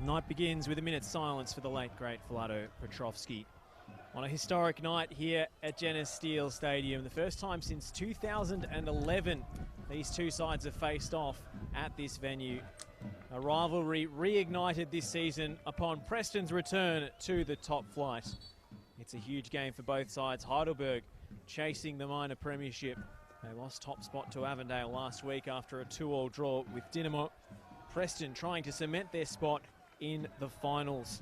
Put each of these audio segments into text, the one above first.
Night begins with a minute's silence for the late, great Vlado Petrovski. On a historic night here at Genesis Steel Stadium, the first time since 2011 these two sides have faced off at this venue. A rivalry reignited this season upon Preston's return to the top flight. It's a huge game for both sides. Heidelberg chasing the minor premiership. They lost top spot to Avondale last week after a 2-2 draw with Dinamo. Preston trying to cement their spot in the finals.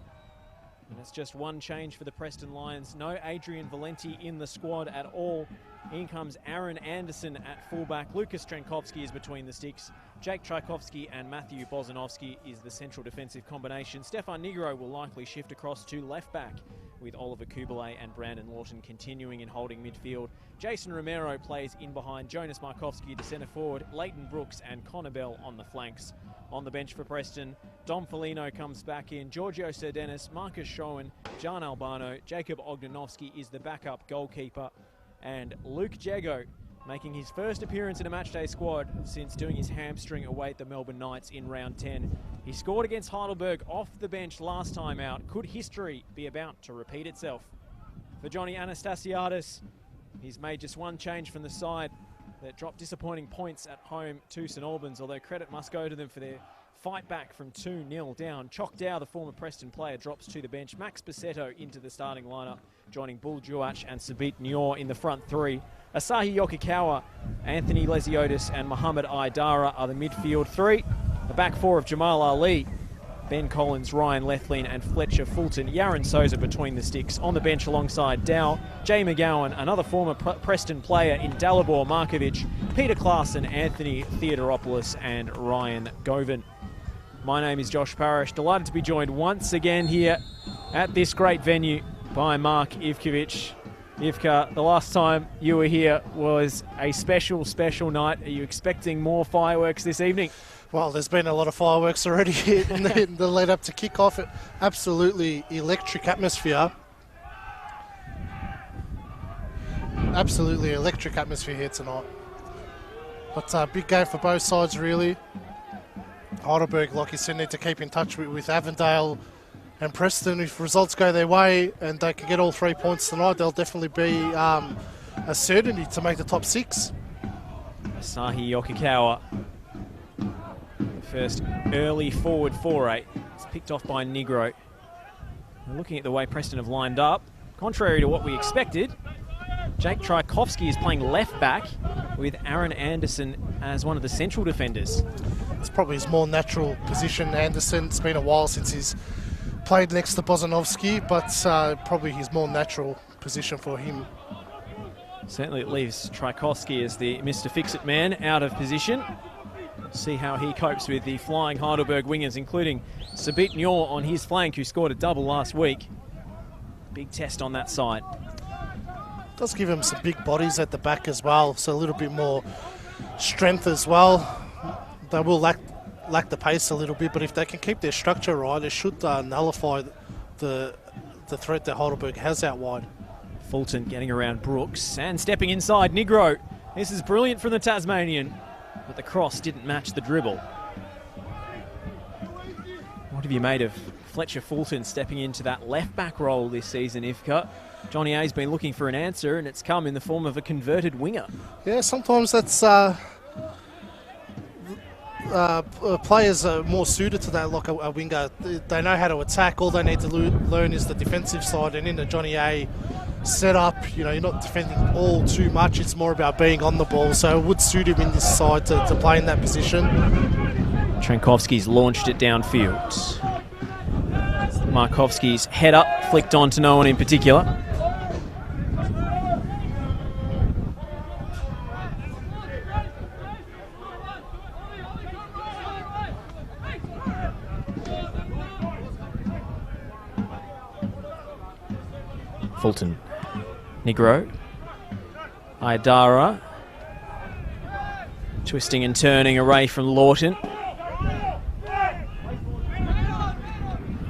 And it's just one change for the Preston Lions. No Adrian Valenti in the squad at all. In comes Aaron Anderson at fullback. Lucas Trenkovski is between the sticks. Jake Tchaikovsky and Matthew Bozanovsky is the central defensive combination. Stefan Negro will likely shift across to left back, with Oliver Kubelet and Brandon Lawton continuing in holding midfield. Jason Romero plays in behind Jonas Markovski, the centre forward, Leighton Brooks and Connor Bell on the flanks. On the bench for Preston, Dom Felino comes back in, Giorgio Serdenis, Marcus Schoen, Jan Albano, Jacob Ognanovsky is the backup goalkeeper, and Luke Jago making his first appearance in a matchday squad since doing his hamstring away at the Melbourne Knights in round 10. He scored against Heidelberg off the bench last time out. Could history be about to repeat itself? For Johnny Anastasiadis, he's made just one change from the side that dropped disappointing points at home to St Albans, although credit must go to them for their fight back from 2-0 down. Chok Dow, the former Preston player, drops to the bench. Max Basetto into the starting lineup, joining Bull Juach and Sabit Nior in the front three. Asahi Yokikawa, Anthony Lesiotis and Mohamed Aidara are the midfield three. The back four of Jamal Ali, Ben Collins, Ryan Lethlin and Fletcher Fulton. Yaron Souza between the sticks. On the bench alongside Dow, Jay McGowan, another former Preston player in Dalibor Markovic, Peter Klaassen, Anthony Theodoropoulos and Ryan Govan. My name is Josh Parrish, delighted to be joined once again here at this great venue by Mark Ivkovic. Ivka, the last time you were here was a special night. Are you expecting more fireworks this evening? Well, there's been a lot of fireworks already in the lead up to kick-off. Absolutely electric atmosphere. Absolutely electric atmosphere here tonight. But a big game for both sides, really. Heidelberg, like you said, need to keep in touch with Avondale and Preston. If results go their way and they can get all 3 points tonight, they'll definitely be a certainty to make the top 6. Asahi Yokikawa, first early forward foray. It's picked off by Negro. And looking at the way Preston have lined up, contrary to what we expected, Jake Tchaikovsky is playing left back with Aaron Anderson as one of the central defenders. It's probably his more natural position, Anderson. It's been a while since he's played next to Bozanovsky, but probably his more natural position for him. Certainly it leaves Tchaikovsky as the Mr. Fix-It man out of position. See how he copes with the flying Heidelberg wingers, including Sabit Nior on his flank, who scored a double last week. Big test on that side. Does give him some big bodies at the back as well, so a little bit more strength as well. They will lack the pace a little bit, but if they can keep their structure right, it should nullify the threat that Heidelberg has out wide. Fulton getting around Brooks and stepping inside Negro. This is brilliant from the Tasmanian, but the cross didn't match the dribble. What have you made of Fletcher Fulton stepping into that left-back role this season, Ivka? Johnny A's been looking for an answer, and it's come in the form of a converted winger. Yeah, sometimes that's... players are more suited to that, like a winger. They know how to attack. All they need to learn is the defensive side, and in the Johnny A setup, you're not defending all too much. It's more about being on the ball, so it would suit him in this side to play in that position. Trenkovsky's launched it downfield. Markovsky's head up, flicked on to no one in particular. Fulton, Negro, Aidara, twisting and turning away from Lawton.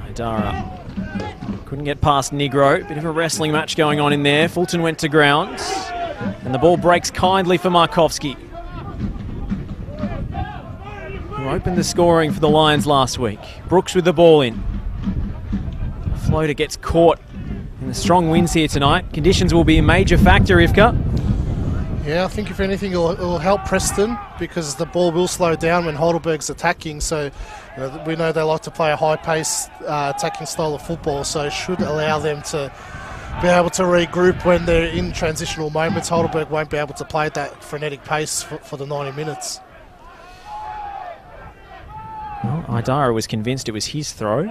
Aidara couldn't get past Negro. Bit of a wrestling match going on in there. Fulton went to ground, and the ball breaks kindly for Markovsky. who opened the scoring for the Lions last week. Brooks with the ball in. Floater gets caught in the strong winds here tonight. Conditions will be a major factor, Ivka. Yeah, I think if anything, it'll help Preston because the ball will slow down when Heidelberg's attacking. So we know they like to play a high-paced attacking style of football, so it should allow them to be able to regroup when they're in transitional moments. Heidelberg won't be able to play at that frenetic pace for the 90 minutes. Well, Idara was convinced it was his throw.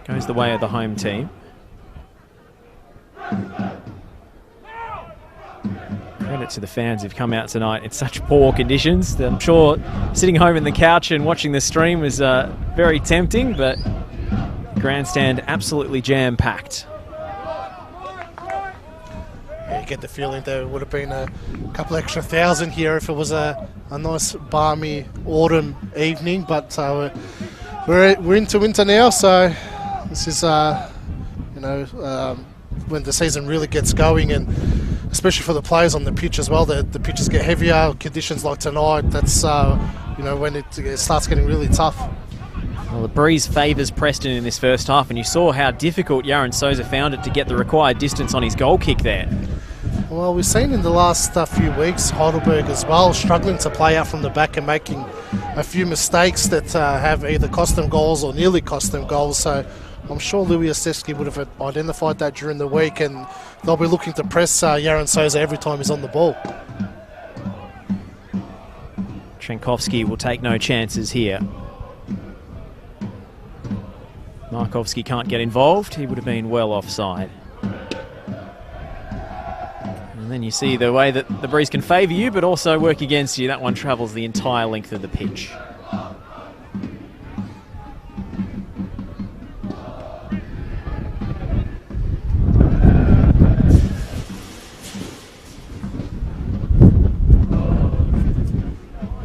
Goes the way of the home team. Credit to the fans who've come out tonight in such poor conditions. I'm sure sitting home in the couch and watching the stream was very tempting, but the grandstand absolutely jam-packed. Yeah, you get the feeling there would have been a couple extra thousand here if it was a nice balmy autumn evening, but we're into winter now, so this is when the season really gets going, and especially for the players on the pitch as well. The pitches get heavier. Conditions like tonight, that's when it starts getting really tough. Well, the breeze favours Preston in this first half, and you saw how difficult Yaron Souza found it to get the required distance on his goal kick there. Well, we've seen in the last few weeks Heidelberg as well struggling to play out from the back and making a few mistakes that have either cost them goals or nearly cost them goals. So I'm sure Louis Ostevsky would have identified that during the week, and they'll be looking to press Yaron Souza every time he's on the ball. Trenkovsky will take no chances here. Markovsky can't get involved. He would have been well offside. And then you see the way that the breeze can favour you but also work against you. That one travels the entire length of the pitch.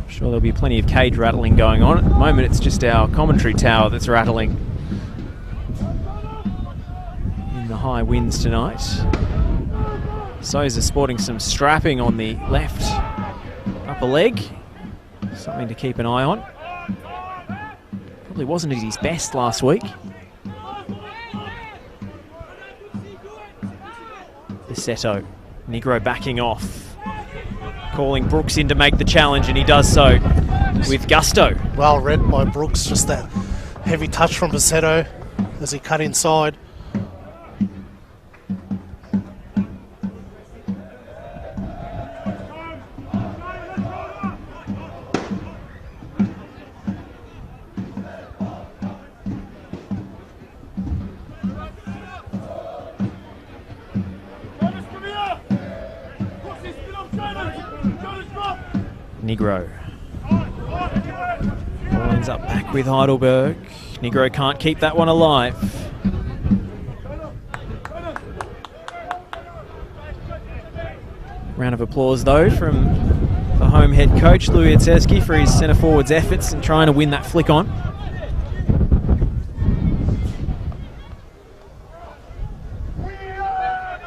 Sure, there'll be plenty of cage rattling going on. At the moment, it's just our commentary tower that's rattling in the high winds tonight. Souza sporting some strapping on the left upper leg. Something to keep an eye on. Probably wasn't at his best last week. Bisetto, Negro backing off. Calling Brooks in to make the challenge, and he does so with gusto. Well read by Brooks, just that heavy touch from Bisetto as he cut inside. Negro. Ball ends up back with Heidelberg. Negro can't keep that one alive. Round of applause though from the home head coach Louis Ostevsky for his centre forward's efforts in trying to win that flick on.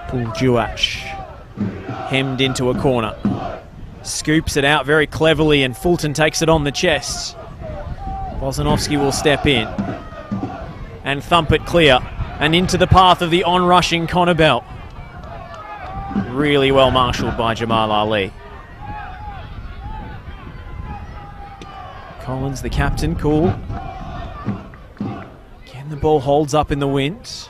Puljuach hemmed into a corner. Scoops it out very cleverly, and Fulton takes it on the chest. Bozanovsky will step in and thump it clear and into the path of the on-rushing Connor Bell. Really well marshalled by Jamal Ali. Collins, the captain, cool. Again, the ball holds up in the wind.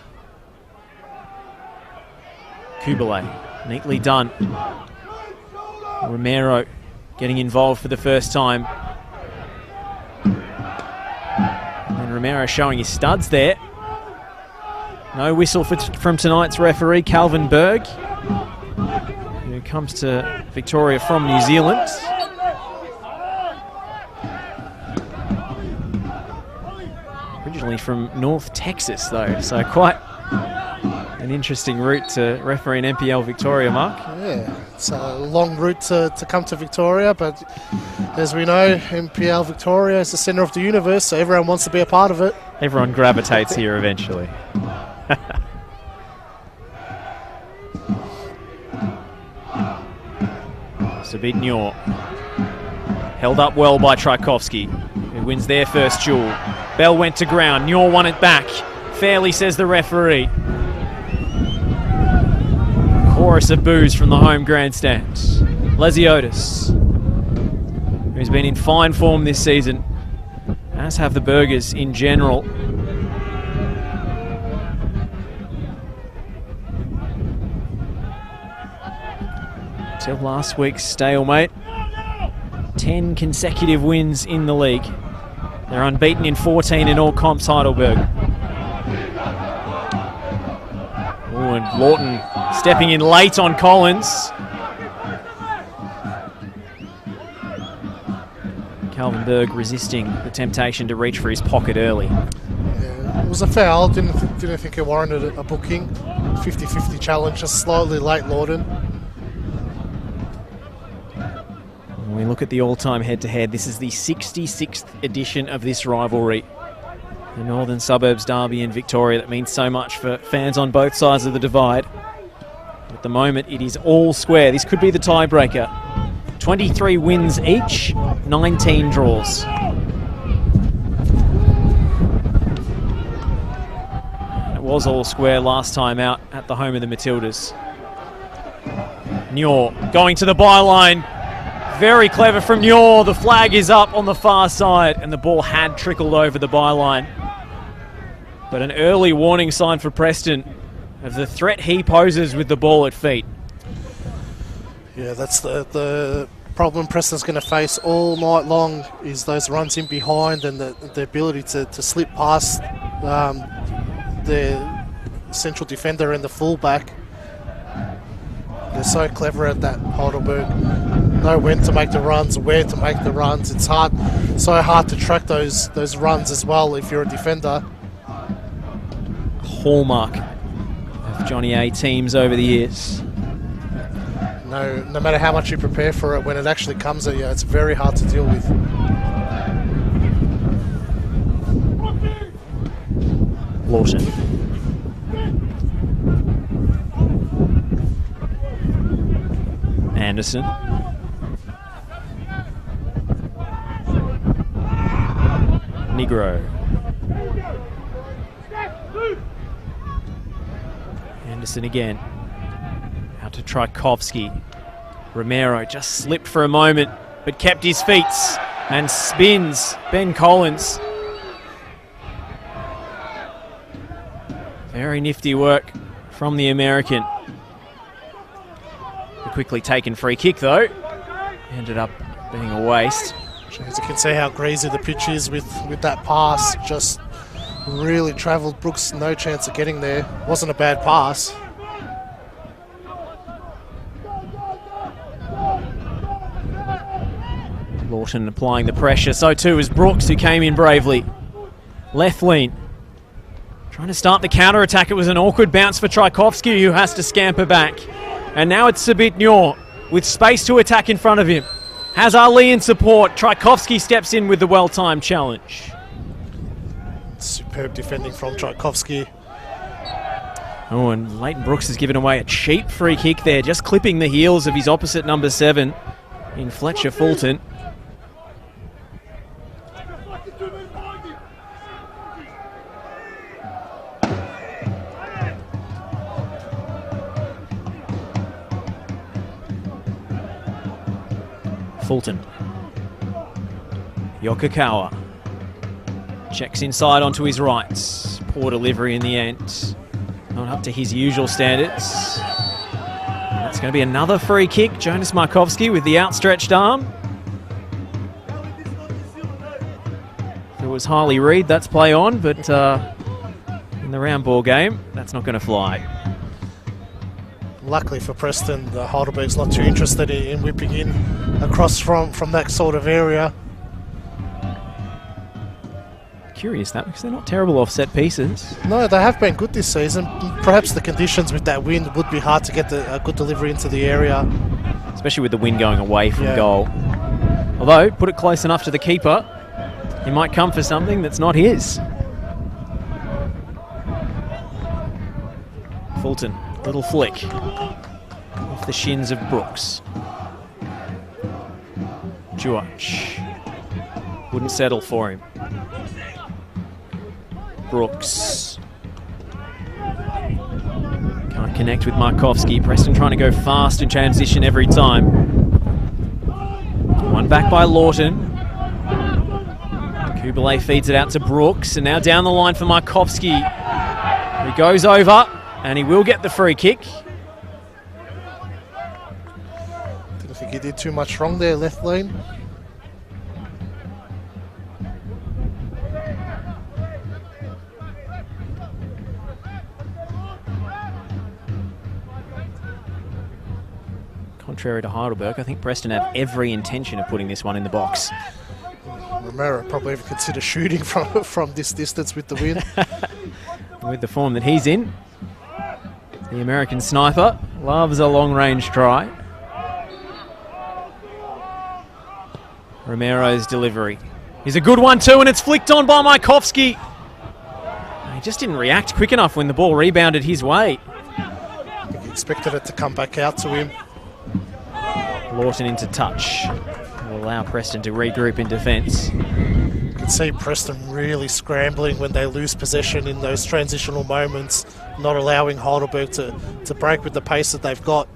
Kubalay, neatly done. Romero getting involved for the first time. And Romero showing his studs there. No whistle from tonight's referee, Calvin Berg, who comes to Victoria from New Zealand. Originally from North Texas, though, so quite an interesting route to referee in NPL Victoria, Mark. Yeah, it's a long route to come to Victoria, but as we know, NPL Victoria is the centre of the universe, so everyone wants to be a part of it. Everyone gravitates here eventually. Sabit Nyor. Held up well by Tchaikovsky, who wins their first duel. Bell went to ground. Muir won it back. Fairly, says the referee. Chorus of boos from the home grandstand. Lesiotis, who's been in fine form this season, as have the Burgers in general. Till last week's stalemate, 10 consecutive wins in the league. They're unbeaten in 14 in all comps, Heidelberg. Oh, and Lawton stepping in late on Collins. Calvin Berg resisting the temptation to reach for his pocket early. Yeah, it was a foul. Didn't think it warranted a booking. 50-50 challenge, just slightly late, Lawton. When we look at the all-time head-to-head, this is the 66th edition of this rivalry. The Northern Suburbs derby in Victoria that means so much for fans on both sides of the divide. At the moment, it is all square. This could be the tiebreaker. 23 wins each, 19 draws. It was all square last time out at the home of the Matildas. Muir going to the byline. Very clever from Muir. The flag is up on the far side and the ball had trickled over the byline. But an early warning sign for Preston of the threat he poses with the ball at feet. Yeah, that's the problem Preston's going to face all night long, is those runs in behind and the ability to slip past the central defender and the fullback. They're so clever at that, Heidelberg. Know when to make the runs, where to make the runs. It's so hard to track those runs as well if you're a defender. Hallmark of Johnny A teams over the years. No matter how much you prepare for it, when it actually comes at you, it's very hard to deal with. Lawton. Anderson. Negro. Anderson again. Out to Tchaikovsky. Romero just slipped for a moment, but kept his feet and spins Ben Collins. Very nifty work from the American. A quickly taken free kick though. Ended up being a waste. As you can see how greasy the pitch is with that pass. Just really travelled. Brooks, no chance of getting there. Wasn't a bad pass. Lawton applying the pressure. So too is Brooks, who came in bravely. Left lean. Trying to start the counter-attack. It was an awkward bounce for Tchaikovsky, who has to scamper back. And now it's Sabit Muir with space to attack in front of him. Has Ali in support. Tchaikovsky steps in with the well-timed challenge. Superb defending from Tchaikovsky. Oh, and Leighton Brooks has given away a cheap free kick there, just clipping the heels of his opposite number 7 in Fletcher Fulton. Fulton. Yokokawa. Checks inside onto his right. Poor delivery in the end. Not up to his usual standards. That's going to be another free kick. Jonas Markovski with the outstretched arm. If it was Harley Reid, that's play on, but in the round ball game, that's not going to fly. Luckily for Preston, the Heidelberg's not too interested in whipping in across from that sort of area. Curious that, because they're not terrible off set pieces. No, they have been good this season. Perhaps the conditions with that wind would be hard to get a good delivery into the area. Especially with the wind going away from goal. Although, put it close enough to the keeper, he might come for something that's not his. Fulton, little flick off the shins of Brooks. Juach wouldn't settle for him. Brooks can't connect with Markovski. Preston trying to go fast in transition every time. One back by Lawton. Kubalay feeds it out to Brooks, and now down the line for Markovski. He goes over, and he will get the free kick. Didn't think he did too much wrong there, left lane. Contrary to Heidelberg, I think Preston have every intention of putting this one in the box. Romero probably even consider shooting from this distance with the win. With the form that he's in, the American sniper loves a long-range try. Romero's delivery is a good one too, and it's flicked on by Markovski. He just didn't react quick enough when the ball rebounded his way. I think he expected it to come back out to him. Lawton into touch. Will allow Preston to regroup in defence. You can see Preston really scrambling when they lose possession in those transitional moments, not allowing Heidelberg to break with the pace that they've got.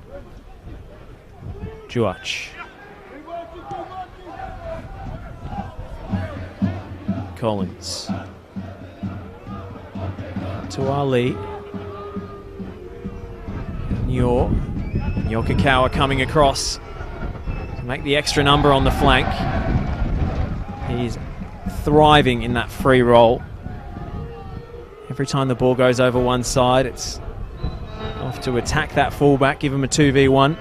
Juach. Collins. To Ali. Kakawa coming across to make the extra number on the flank. He's thriving in that free roll. Every time the ball goes over one side, it's off to attack that fullback, give him a 2v1.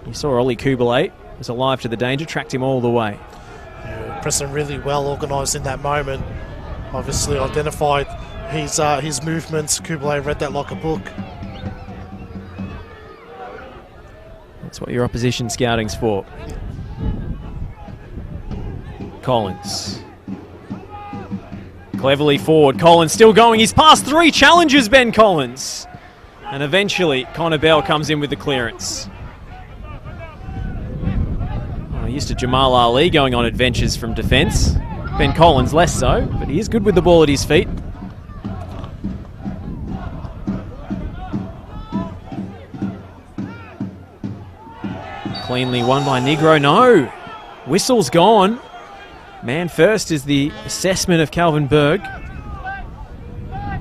You saw Ollie Kubalay was alive to the danger, tracked him all the way. Yeah, Preston really well organised in that moment. Obviously identified his movements. Kubalay read that like a book. That's what your opposition scouting's for. Collins. Cleverly forward. Collins still going. He's passed 3 challenges, Ben Collins. And eventually, Connor Bell comes in with the clearance. Well, used to Jamal Ali going on adventures from defence. Ben Collins less so, but he is good with the ball at his feet. Cleanly won by Negro. No. Whistle's gone. Man first is the assessment of Calvin Berg.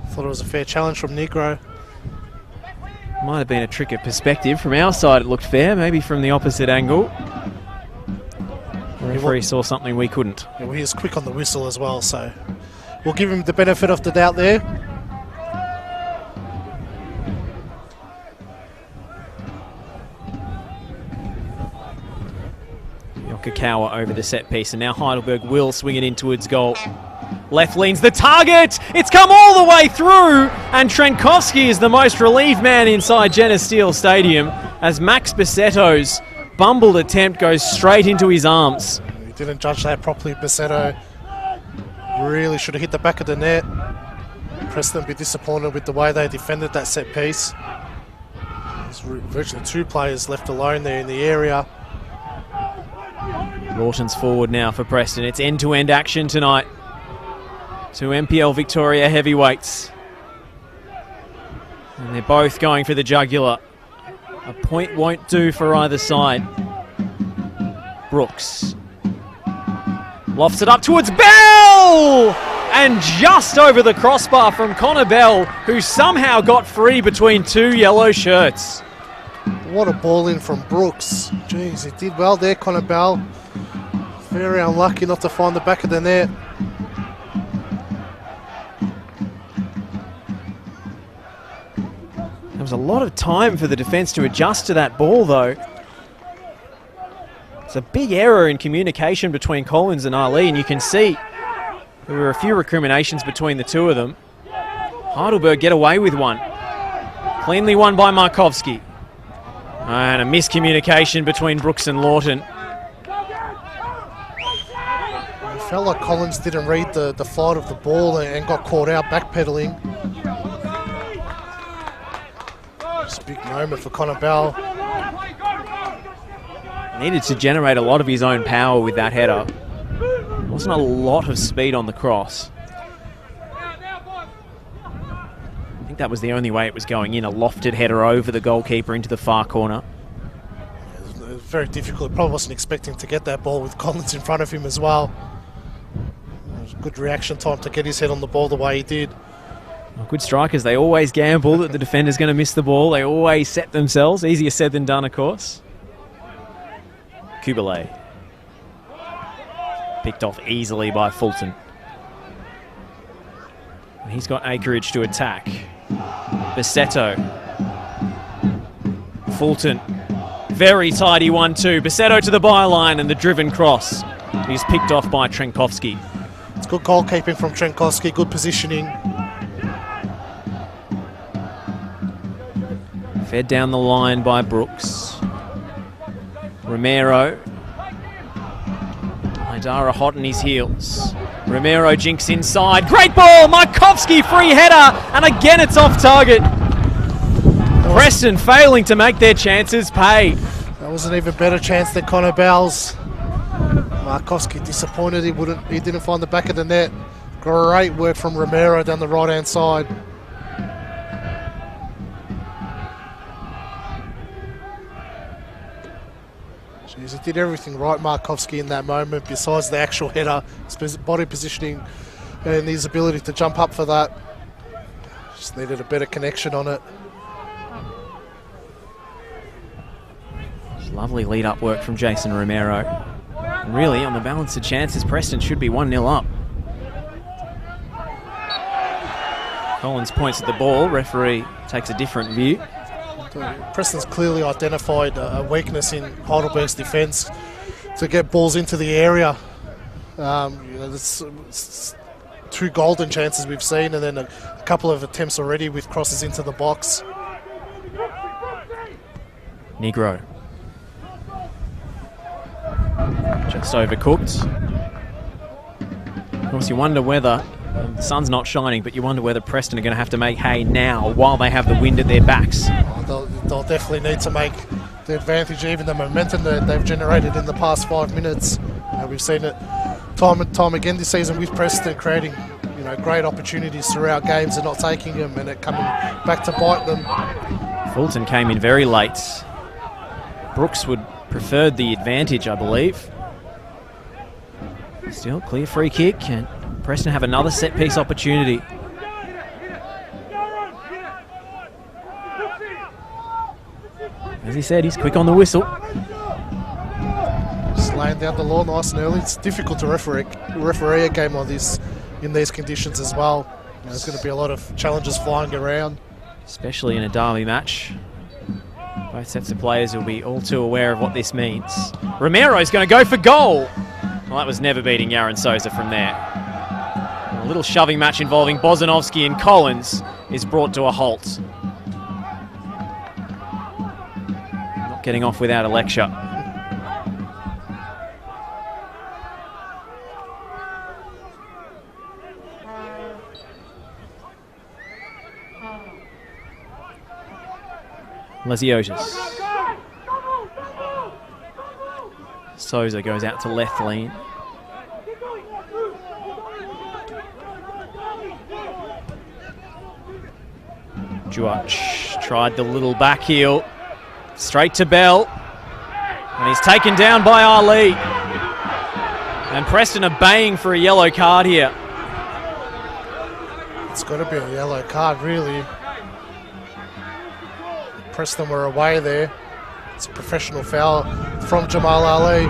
Thought it was a fair challenge from Negro. Might have been a trick of perspective. From our side it looked fair, maybe from the opposite angle. The referee saw something we couldn't. Yeah, well, he was quick on the whistle as well, so we'll give him the benefit of the doubt there. Kakawa over the set piece, and now Heidelberg will swing it in towards goal. Left leans the target. It's come all the way through, and Trenkovski is the most relieved man inside Jenna Steele Stadium as Max Bassetto's bumbled attempt goes straight into his arms. He didn't judge that properly. Bassetto really should have hit the back of the net. Preston be disappointed with the way they defended that set piece. There's virtually 2 players left alone there in the area. Lawton's forward now for Preston. It's end-to-end action tonight. 2 MPL Victoria heavyweights. And they're both going for the jugular. A point won't do for either side. Brooks. Lofts it up towards Bell! And just over the crossbar from Connor Bell, who somehow got free between 2 yellow shirts. What a ball in from Brooks. Jeez, he did well there, Connor Bell. Very unlucky not to find the back of the net. There was a lot of time for the defence to adjust to that ball, though. It's a big error in communication between Collins and Ali, and you can see there were a few recriminations between the two of them. Heidelberg get away with one. Cleanly won by Markovski. And a miscommunication between Brooks and Lawton. It felt like Collins didn't read the flight of the ball and got caught out backpedaling. It's a big moment for Connor Bell. Needed to generate a lot of his own power with that header. Wasn't a lot of speed on the cross. I think that was the only way it was going in, a lofted header over the goalkeeper into the far corner. It was very difficult. Probably wasn't expecting to get that ball with Collins in front of him as well. It was a good reaction time to get his head on the ball the way he did. Well, good strikers, they always gamble that the defender's going to miss the ball. They always set themselves. Easier said than done, of course. Kubalay. Picked off easily by Fulton. And he's got acreage to attack. Bassetto. Fulton. Very tidy 1-2. Bassetto to the byline and the driven cross. He's picked off by Trenkovski. It's good goalkeeping from Trenkovski, good positioning. Fed down the line by Brooks. Romero. Idara hot on his heels. Romero jinks inside. Great ball! Markovski free header! And again it's off target. Preston failing to make their chances pay. That was an even better chance than Connor Bowles. Markovski disappointed he didn't find the back of the net. Great work from Romero down the right hand side. Jeez, he did everything right, Markovski, in that moment, besides the actual header, his body positioning and his ability to jump up for that. Just needed a better connection on it. Lovely lead-up work from Jason Romero. And really, on the balance of chances, Preston should be 1-0 up. Collins points at the ball. Referee takes a different view. Preston's clearly identified a weakness in Heidelberg's defence to get balls into the area. There's 2 golden chances we've seen, and then a couple of attempts already with crosses into the box. Negro. Just overcooked. Of course, you wonder whether, the sun's not shining, but you wonder whether Preston are going to have to make hay now while they have the wind at their backs. They'll definitely need to make the advantage, even the momentum that they've generated in the past 5 minutes. We've seen it time and time again this season with Preston creating great opportunities throughout games and not taking them, and it coming back to bite them. Fulton came in very late. Brooks would preferred the advantage, I believe. Still clear free kick, and Preston have another set piece opportunity. As he said, he's quick on the whistle. Just laying down the law nice and early. It's difficult to referee a game like this in these conditions as well. There's going to be a lot of challenges flying around. Especially in a derby match. Both sets of players will be all too aware of what this means. Romero's going to go for goal. Well, that was never beating Yaron Souza from there. A little shoving match involving Bozanovski and Collins is brought to a halt. Not getting off without a lecture. Lesiotis. Souza goes out to left lean. Juach tried the little back heel. Straight to Bell. And he's taken down by Ali. And Preston are baying for a yellow card here. It's got to be a yellow card, really. Preston were away there. It's a professional foul from Jamal Ali.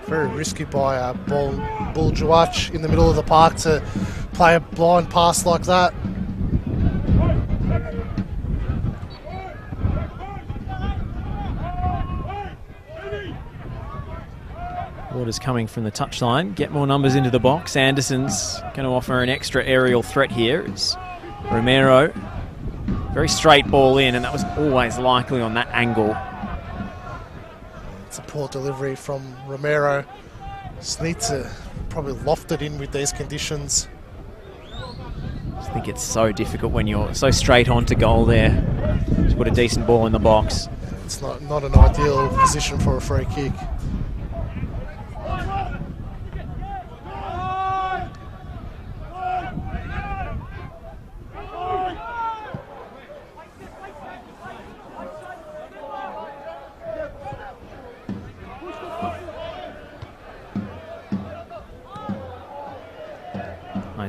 Very risky by Bull Juach in the middle of the park to play a blind pass like that. Waters coming from the touchline. Get more numbers into the box. Anderson's going to offer an extra aerial threat here. It's Romero. Very straight ball in, and that was always likely on that angle. It's a poor delivery from Romero. Just need to probably lofted in with these conditions. I think it's so difficult when you're so straight on to goal there to put a decent ball in the box. It's not an ideal position for a free kick.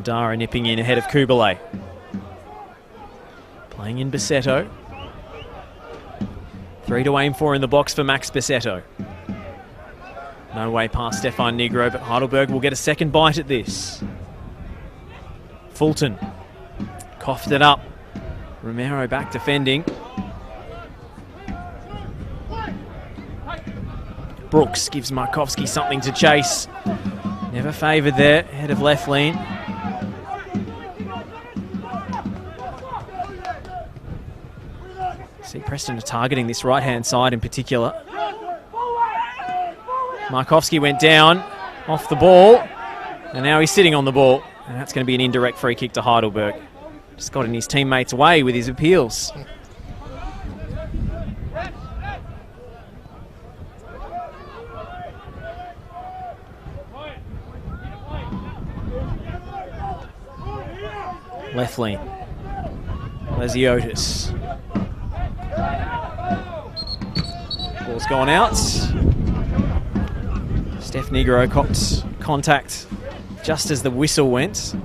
Dara nipping in ahead of Kubalay. Playing in Bassetto. 3 to aim for in the box for Max Bassetto. No way past Stefan Negro, but Heidelberg will get a second bite at this. Fulton coughed it up. Romero back defending. Brooks gives Markovski something to chase. Never favoured there, head of left lean. See, Preston are targeting this right-hand side in particular. Markovski went down, off the ball, and now he's sitting on the ball. And that's going to be an indirect free kick to Heidelberg. Just got in his teammates' way with his appeals. Left lean. Lesiotis. Ball's gone out. Steph Negro copped contact just as the whistle went.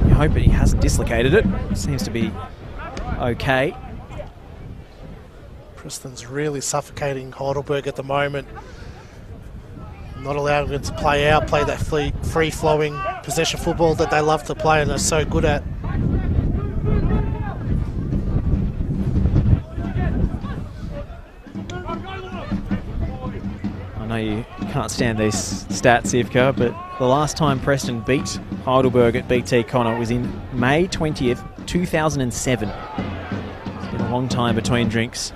I hope he hasn't dislocated it. Seems to be okay. Preston's really suffocating Heidelberg at the moment. Not allowing them to play that free-flowing possession football that they love to play and are so good at. I know you can't stand these stats, Ivka, but the last time Preston beat Heidelberg at BT Connor was in May 20th, 2007. It's been a long time between drinks.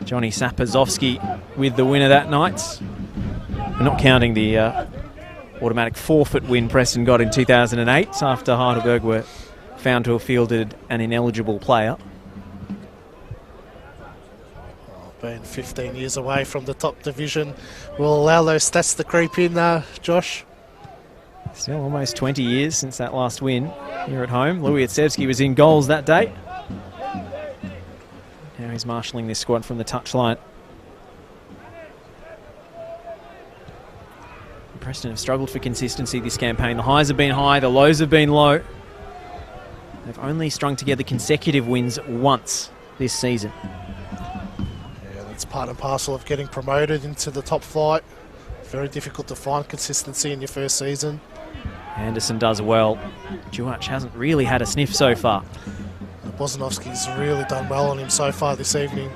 Johnny Sapazovsky with the winner that night. We're not counting the automatic forfeit win Preston got in 2008 after Heidelberg were found to have fielded an ineligible player. Being 15 years away from the top division will allow those stats to creep in, Josh. Still almost 20 years since that last win here at home. Louis Etsevsky was in goals that day. Now he's marshalling this squad from the touchline. Preston have struggled for consistency this campaign. The highs have been high, the lows have been low. They've only strung together consecutive wins once this season. It's part and parcel of getting promoted into the top flight. Very difficult to find consistency in your first season. Anderson does well. Duach hasn't really had a sniff so far. Bozanovsky's really done well on him so far this evening.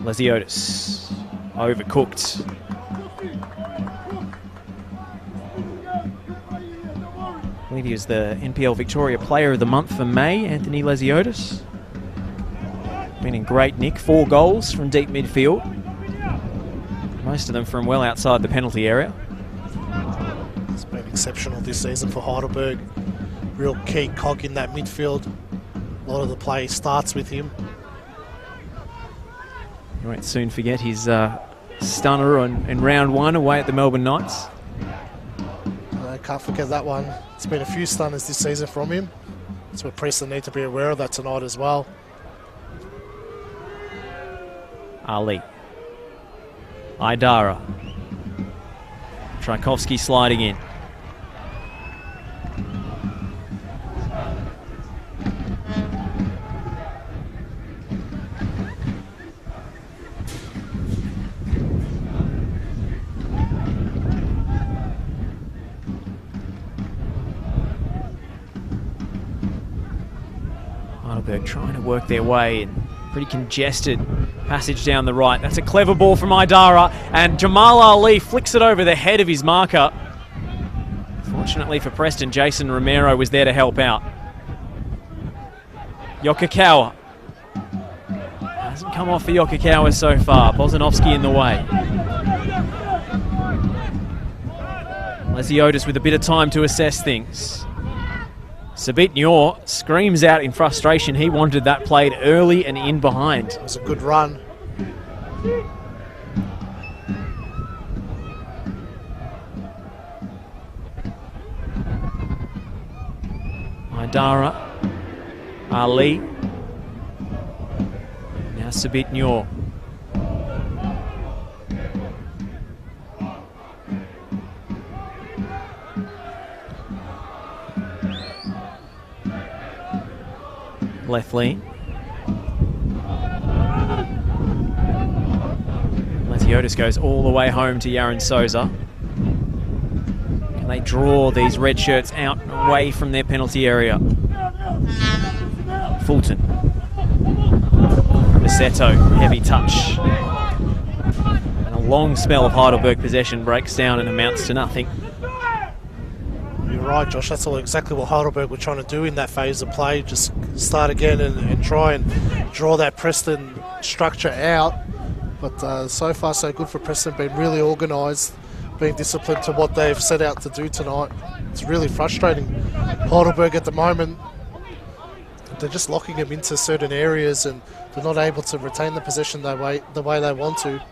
Lesiotis, overcooked. I believe he was the NPL Victoria Player of the Month for May, Anthony Lesiotis. Been in great nick, 4 goals from deep midfield. Most of them from well outside the penalty area. It's been exceptional this season for Heidelberg. Real key cog in that midfield. A lot of the play starts with him. You won't soon forget his stunner in round 1 away at the Melbourne Knights. I can't forget that one. It's been a few stunners this season from him. That's what Preston need to be aware of that tonight as well. Ali. Idara. Tchaikovsky sliding in. Heidelberg trying to work their way in. Pretty congested passage down the right. That's a clever ball from Idara, and Jamal Ali flicks it over the head of his marker. Fortunately for Preston, Jason Romero was there to help out. Yokokawa. Hasn't come off for Yokokawa so far. Bozanovsky in the way. Lesiotis with a bit of time to assess things. Sabitnior screams out in frustration. He wanted that played early and in behind. It was a good run. Idara, Ali, now Sabitnior. Left lean. Lesiotis goes all the way home to Yaron Souza. Can they draw these red shirts out and away from their penalty area? Fulton. Masetto, heavy touch. And a long spell of Heidelberg possession breaks down and amounts to nothing. You're right, Josh. That's exactly what Heidelberg were trying to do in that phase of play. Just start again and try and draw that Preston structure out. But so far, so good for Preston. Been really organised, being disciplined to what they've set out to do tonight. It's really frustrating. Heidelberg at the moment, they're just locking them into certain areas and they're not able to retain the possession the way they want to.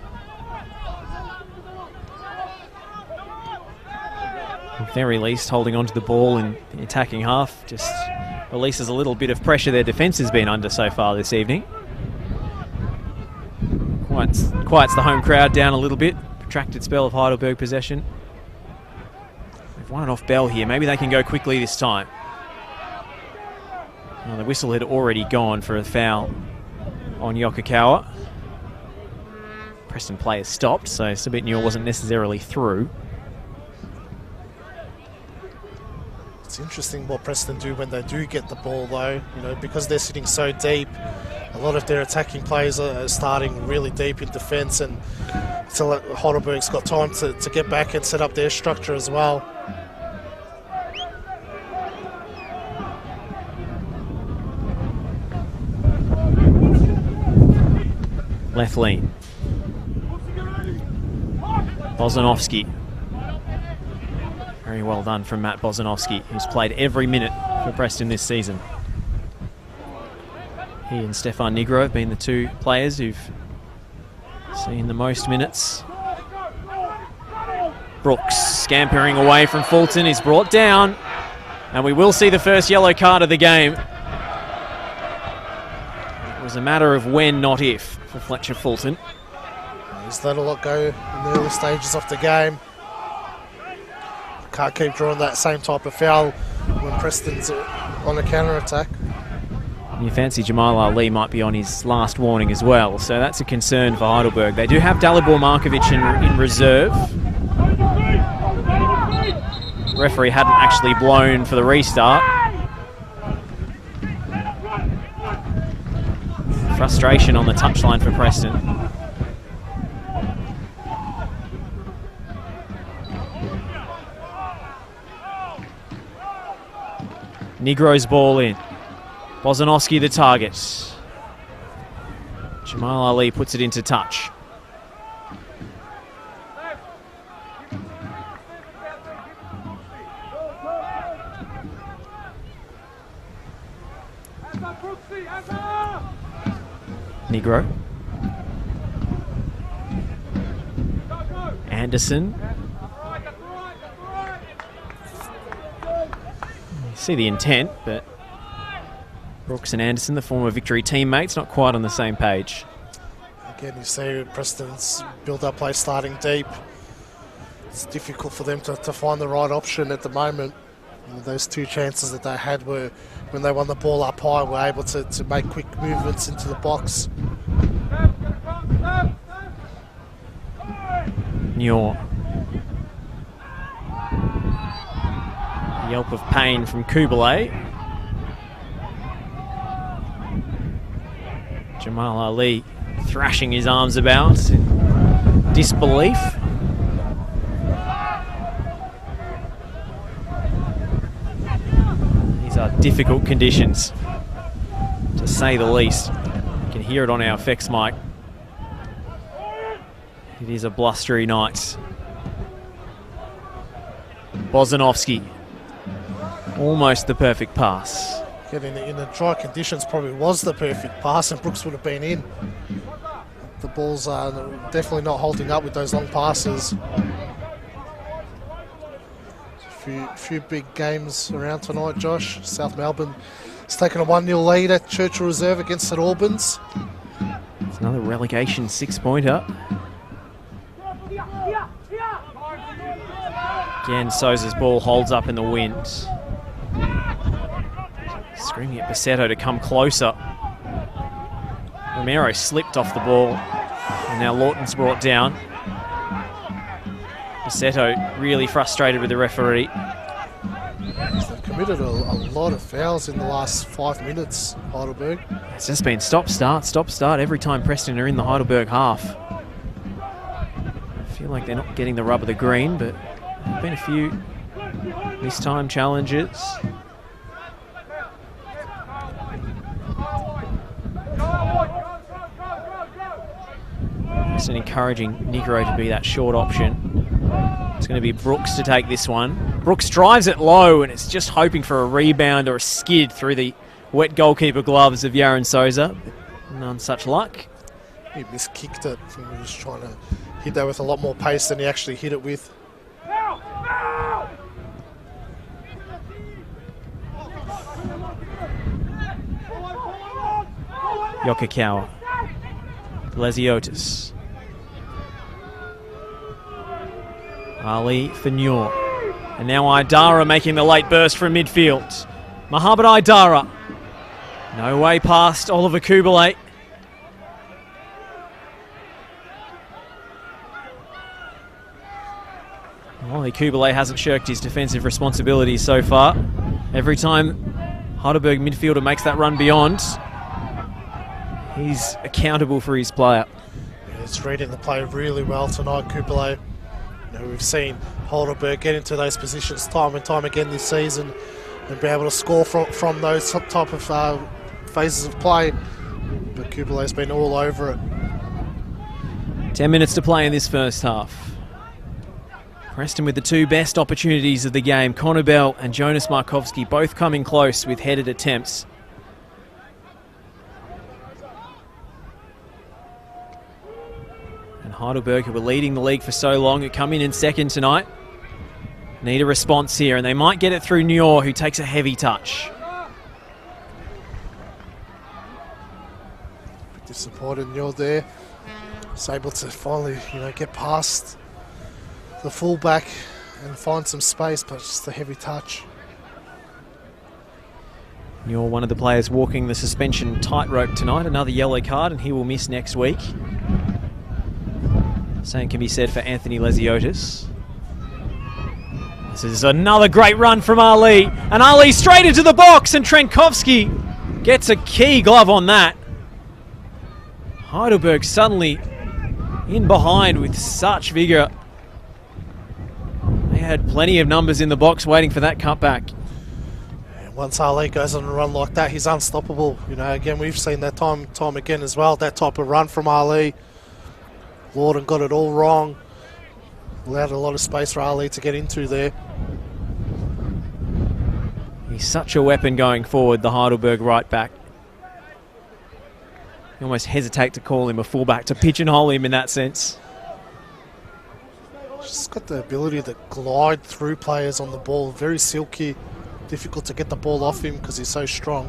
At very least, holding onto the ball in the attacking half just releases a little bit of pressure their defence has been under so far this evening. Quiets the home crowd down a little bit. Protracted spell of Heidelberg possession. They've won it off Bell here. Maybe they can go quickly this time. Well, the whistle had already gone for a foul on Yokokawa. Preston players stopped, so Sabitnior wasn't necessarily through. It's interesting what Preston do when they do get the ball, though. You know, because they're sitting so deep, a lot of their attacking players are starting really deep in defence, and so Heidelberg's got time to get back and set up their structure as well. Left lean. Bozanovsky. Very well done from Matt Bozanovsky, who's played every minute for Preston this season. He and Stefan Nigro have been the two players who've seen the most minutes. Brooks scampering away from Fulton is brought down, and we will see the first yellow card of the game. It was a matter of when, not if, for Fletcher Fulton. He's let a lot go in the early stages of the game. Can't keep drawing that same type of foul when Preston's on a counter-attack. You fancy Jamal Ali might be on his last warning as well, so that's a concern for Heidelberg. They do have Dalibor Markovic in reserve. The referee hadn't actually blown for the restart. Frustration on the touchline for Preston. Nigro's ball in. Bozanovsky the target. Jamal Ali puts it into touch. Nigro. Anderson. See the intent, but Brooks and Anderson, the former Victory teammates, not quite on the same page. Again, you see Preston's build-up play starting deep. It's difficult for them to find the right option at the moment. And those two chances that they had were when they won the ball up high, were able to make quick movements into the box. Nior. Yelp of pain from Kubalay. Jamal Ali thrashing his arms about in disbelief. These are difficult conditions, to say the least. You can hear it on our effects mic. It is a blustery night. Bozanovsky. Almost the perfect pass. Getting in the dry conditions probably was the perfect pass, and Brooks would have been in. The ball's definitely not holding up with those long passes. Few big games around tonight, Josh. South Melbourne has taken a 1-0 lead at Churchill Reserve against St Albans. It's another relegation 6-pointer. Again, Souza's ball holds up in the wind. Screaming at Basetto to come closer. Romero slipped off the ball, and now Lawton's brought down. Basetto really frustrated with the referee. They've committed a lot of fouls in the last 5 minutes, Heidelberg. It's just been stop-start every time Preston are in the Heidelberg half. I feel like they're not getting the rub of the green, but there have been a few missed-time challenges. Preston encouraging Negro to be that short option. It's going to be Brooks to take this one. Brooks drives it low, and it's just hoping for a rebound or a skid through the wet goalkeeper gloves of Yaron Souza. None such luck. He miskicked it. He was trying to hit that with a lot more pace than he actually hit it with. Yokokawa. Lesiotis. Ali for Noor. And now Idara making the late burst from midfield. Mohamed Idara. No way past Oliver Kubalay. Wally Kubalay hasn't shirked his defensive responsibilities so far. Every time Heidelberg midfielder makes that run beyond, he's accountable for his player. Yeah, he's reading the play really well tonight, Kubalay. We've seen Heidelberg get into those positions time and time again this season and be able to score from those type of phases of play. But Kubalay's been all over it. 10 minutes to play in this first half. Preston with the two best opportunities of the game. Connor Bell and Jonas Markovski both coming close with headed attempts. And Heidelberg, who were leading the league for so long, who come in second tonight, need a response here, and they might get it through Nior, who takes a heavy touch. Disappointed Nior there. Was able to finally, get past the fullback and find some space, but just a heavy touch. Nior, one of the players walking the suspension tightrope tonight, another yellow card, and he will miss next week. Same can be said for Anthony Lesiotis. This is another great run from Ali. And Ali straight into the box, and Trenkovski gets a key glove on that. Heidelberg suddenly in behind with such vigour. They had plenty of numbers in the box waiting for that cutback. Once Ali goes on a run like that, he's unstoppable. Again, we've seen that time again as well, that type of run from Ali. Lawton got it all wrong. Allowed a lot of space for Ali to get into there. He's such a weapon going forward, the Heidelberg right back. You almost hesitate to call him a fullback, to pigeonhole him in that sense. Just got the ability to glide through players on the ball. Very silky. Difficult to get the ball off him because he's so strong.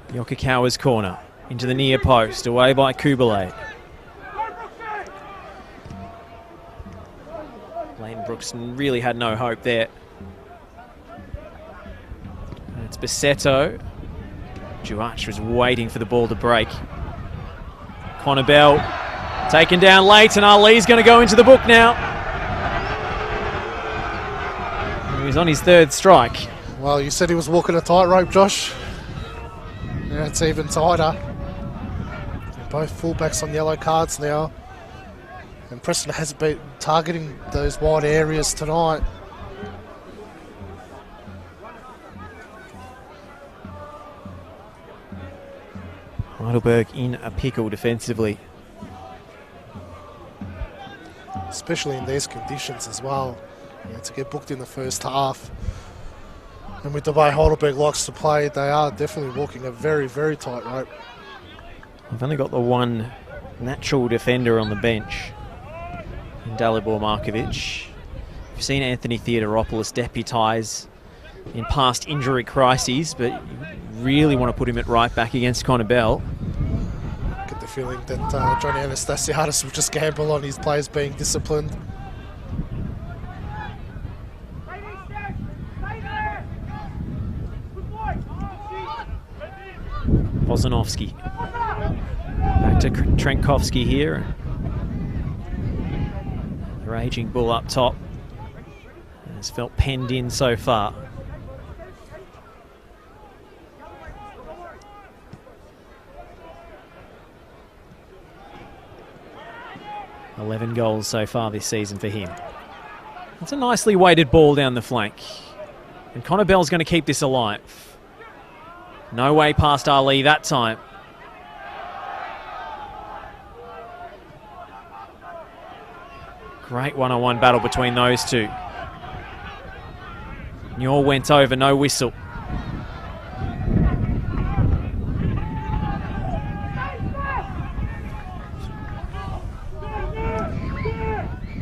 Yokokawa's corner. Into the near post. Away by Kubalay. Lane Brookston really had no hope there. And it's Basetto. Juach was waiting for the ball to break. Connor Bell taken down late, and Ali's going to go into the book now. He's on his third strike. Well, you said he was walking a tightrope, Josh. Now it's even tighter. Both fullbacks on yellow cards now. And Preston has been targeting those wide areas tonight. Heidelberg in a pickle defensively. Especially in these conditions as well. to get booked in the first half. And with the way Heidelberg likes to play, they are definitely walking a very, very tight rope. I've only got the one natural defender on the bench in Dalibor Markovic. We've seen Anthony Theodoropoulos deputise in past injury crises, but you really want to put him at right back against Connor Bell. Get the feeling that Johnny Anastasiadis will just gamble on his players being disciplined. Wozanovski. Back to Trenkovski here. The Raging Bull up top. Has felt penned in so far. $11 goals so far this season for him. That's a nicely weighted ball down the flank. And Connor Bell's going to keep this alive. No way past Ali that time. Great one-on-one battle between those two. Newell went over, no whistle.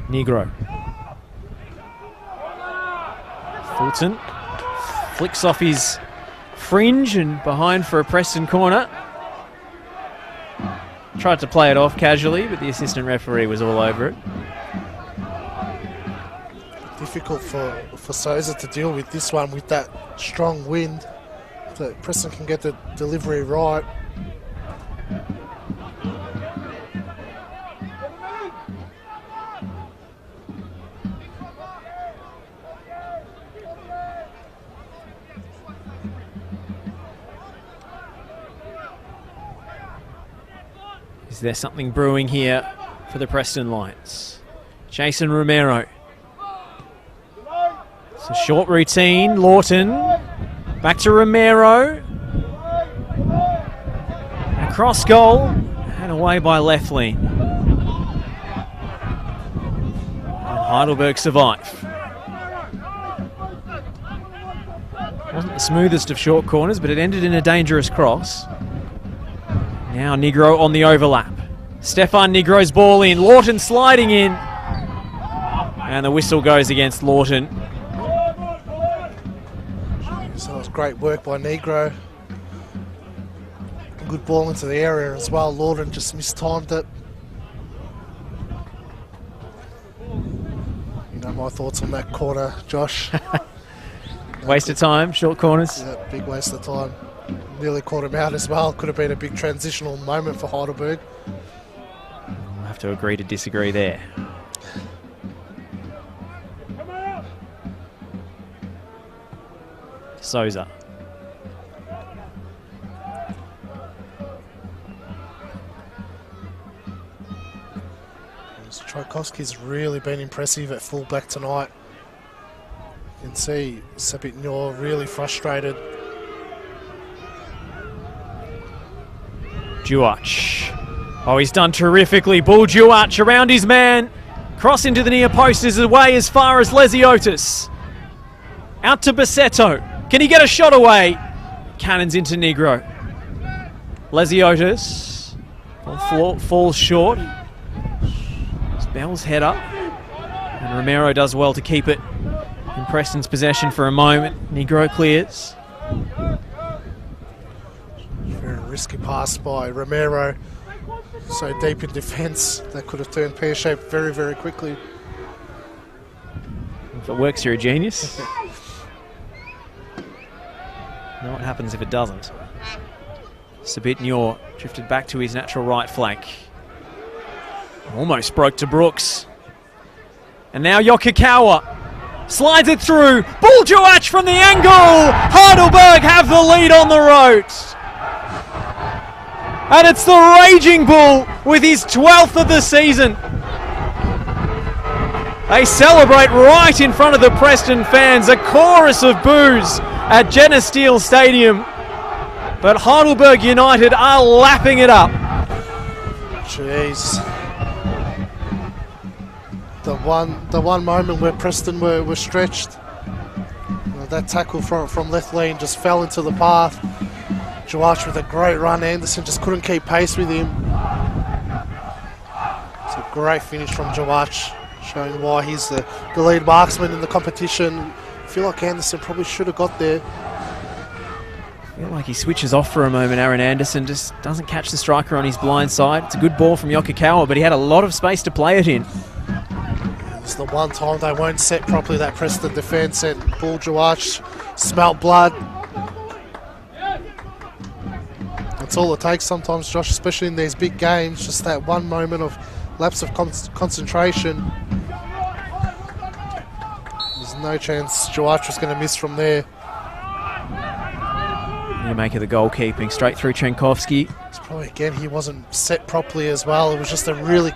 Negro. Fulton flicks off his fringe and behind for a Preston corner. Tried to play it off casually, but the assistant referee was all over it. Difficult for Souza to deal with this one with that strong wind. So Preston can get the delivery right. Is there something brewing here for the Preston Lions? Jason Romero. It's a short routine. Lawton. Back to Romero. Across goal. And away by Leflin. And Heidelberg survive. Wasn't the smoothest of short corners, but it ended in a dangerous cross. Now Negro on the overlap. Stefan Negro's ball in. Lawton sliding in. And the whistle goes against Lawton. So it was great work by Negro. Good ball into the area as well. Lawton just mistimed it. You know my thoughts on that corner, Josh. Waste of time, short corners. Yeah, big waste of time. Nearly caught him out as well. Could have been a big transitional moment for Heidelberg. We'll have to agree to disagree there. Souza. Tchaikovsky's really been impressive at fullback tonight. You can see Sabitnor really frustrated. Duach. Oh, he's done terrifically. Bull Duach around his man. Cross into the near post is away as far as Lesiotis. Out to Bassetto. Can he get a shot away? Cannons into Negro. Lesiotis falls short. Bell's head up. And Romero does well to keep it in Preston's possession for a moment. Negro clears. Very risky pass by Romero. So deep in defence, that could have turned pear-shaped very, very quickly. If it works, you're a genius. Know what happens if it doesn't. Sabitnor drifted back to his natural right flank. Almost broke to Brooks. And now Yokokawa slides it through. Buljuach from the angle. Heidelberg have the lead on the road. And it's the Raging Bull with his 12th of the season. They celebrate right in front of the Preston fans. A chorus of boos at Jenna Steele Stadium. But Heidelberg United are lapping it up. Jeez. The the one moment where Preston were stretched. That tackle from left lane just fell into the path. Jawach with a great run. Anderson just couldn't keep pace with him. It's a great finish from Jawach, showing why he's the lead marksman in the competition. I feel like Anderson probably should have got there. I feel like he switches off for a moment. Aaron Anderson just doesn't catch the striker on his blind side. It's a good ball from Yokokawa, but he had a lot of space to play it in. It's the one time they won't set properly, that Preston defence, and Bull Jawach smelt blood. That's all it takes sometimes, Josh, especially in these big games, just that one moment of lapse of concentration. There's no chance Jawach was going to miss from there. You make of the goalkeeping, straight through Trenkovsky. It's probably, again, he wasn't set properly as well. It was just a really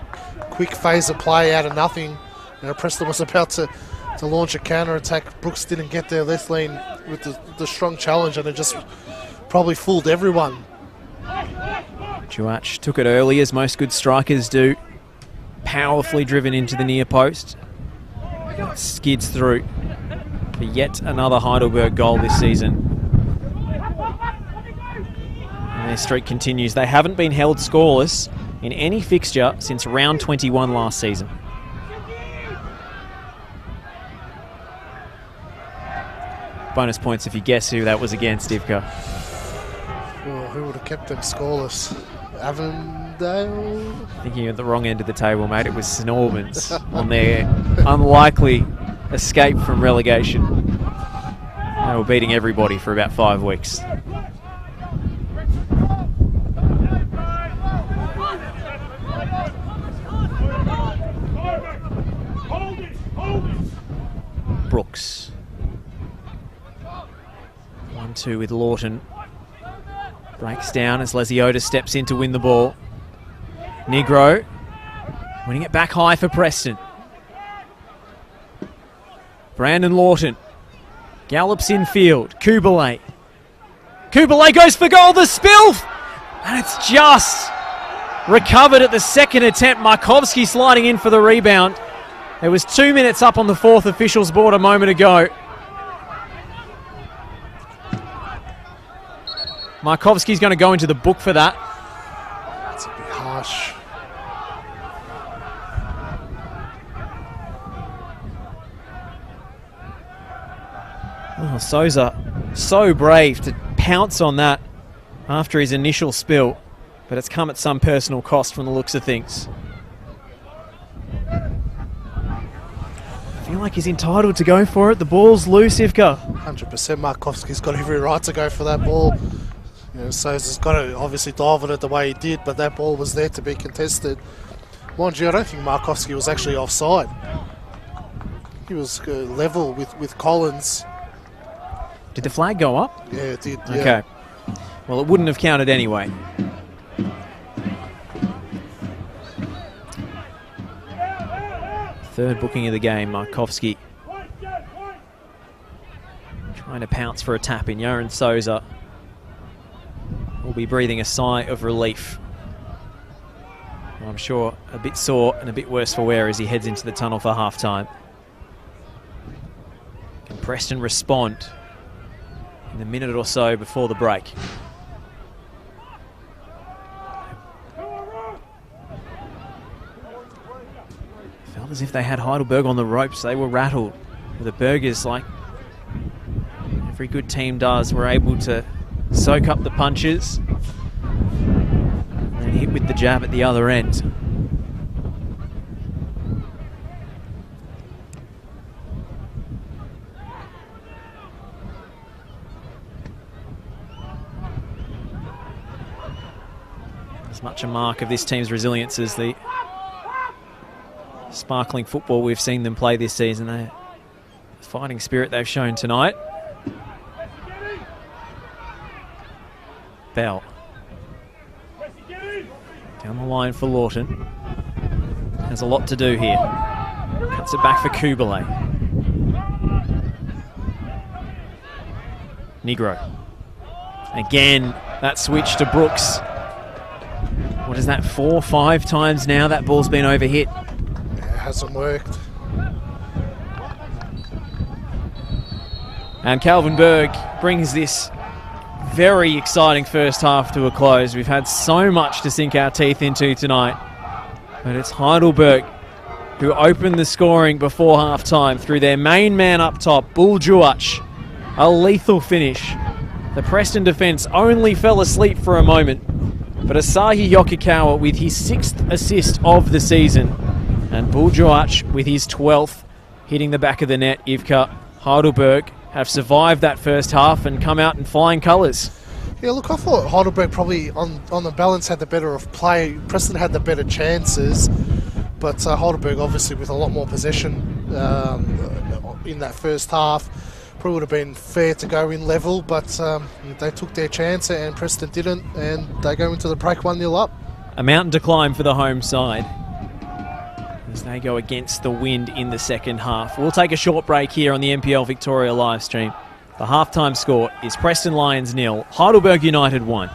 quick phase of play out of nothing. Preston was about to launch a counter-attack. Brooks didn't get there left lane with the strong challenge, and it just probably fooled everyone. Jawach took it early, as most good strikers do. Powerfully driven into the near post. Skids through for yet another Heidelberg goal this season. And their streak continues. They haven't been held scoreless in any fixture since round 21 last season. Bonus points if you guess who that was against, Ivka. Well, who would have kept them scoreless? Avondale? Thinking at the wrong end of the table, mate. It was St Albans on their unlikely escape from relegation. They were beating everybody for about 5 weeks. Brooks. 1-2 with Lawton. Breaks down as Lesiotis steps in to win the ball. Negro winning it back high for Preston. Brandon Lawton gallops infield. Kubalay. Kubalay goes for goal. The spill! And it's just recovered at the second attempt. Markovsky sliding in for the rebound. There was 2 minutes up on the fourth official's board a moment ago. Markovsky's going to go into the book for that. That's a bit harsh. Oh, Souza, so brave to pounce on that after his initial spill, but it's come at some personal cost from the looks of things. I feel like he's entitled to go for it. The ball's loose, Ivka. 100%. Markovsky's got every right to go for that ball. Souza's got to obviously dive at it the way he did, but that ball was there to be contested. Mind you, I don't think Markovsky was actually offside. He was level with Collins. Did the flag go up? Yeah, it did. Yeah. Okay. Well, it wouldn't have counted anyway. Third booking of the game, Markovsky trying to pounce for a tap in. Joran Souza will be breathing a sigh of relief. I'm sure a bit sore and a bit worse for wear as he heads into the tunnel for half-time. Can Preston respond in the minute or so before the break? Felt as if they had Heidelberg on the ropes. They were rattled. The Burgers, like every good team does, were able to soak up the punches and hit with the jab at the other end. As much a mark of this team's resilience as the sparkling football we've seen them play this season. The fighting spirit they've shown tonight. Bell. Down the line for Lawton. Has a lot to do here. Cuts it back for Kubalay. Negro. Again, that switch to Brooks. What is that, 4 or 5 times now that ball's been overhit? Yeah, it hasn't worked. And Calvin Berg brings this very exciting first half to a close. We've had so much to sink our teeth into tonight. But it's Heidelberg who opened the scoring before half-time through their main man up top, Buljuach. A lethal finish. The Preston defence only fell asleep for a moment, but Asahi Yokokawa with his 6th assist of the season, and Buljuach with his 12th hitting the back of the net. Ivka, Heidelberg have survived that first half and come out in flying colours. Yeah, look, I thought Heidelberg probably on the balance had the better of play. Preston had the better chances, but Heidelberg obviously with a lot more possession in that first half. Probably would have been fair to go in level, but they took their chance and Preston didn't, and they go into the break 1-0 up. A mountain to climb for the home side as they go against the wind in the second half. We'll take a short break here on the NPL Victoria live stream. The halftime score is Preston Lions 0, Heidelberg United 1.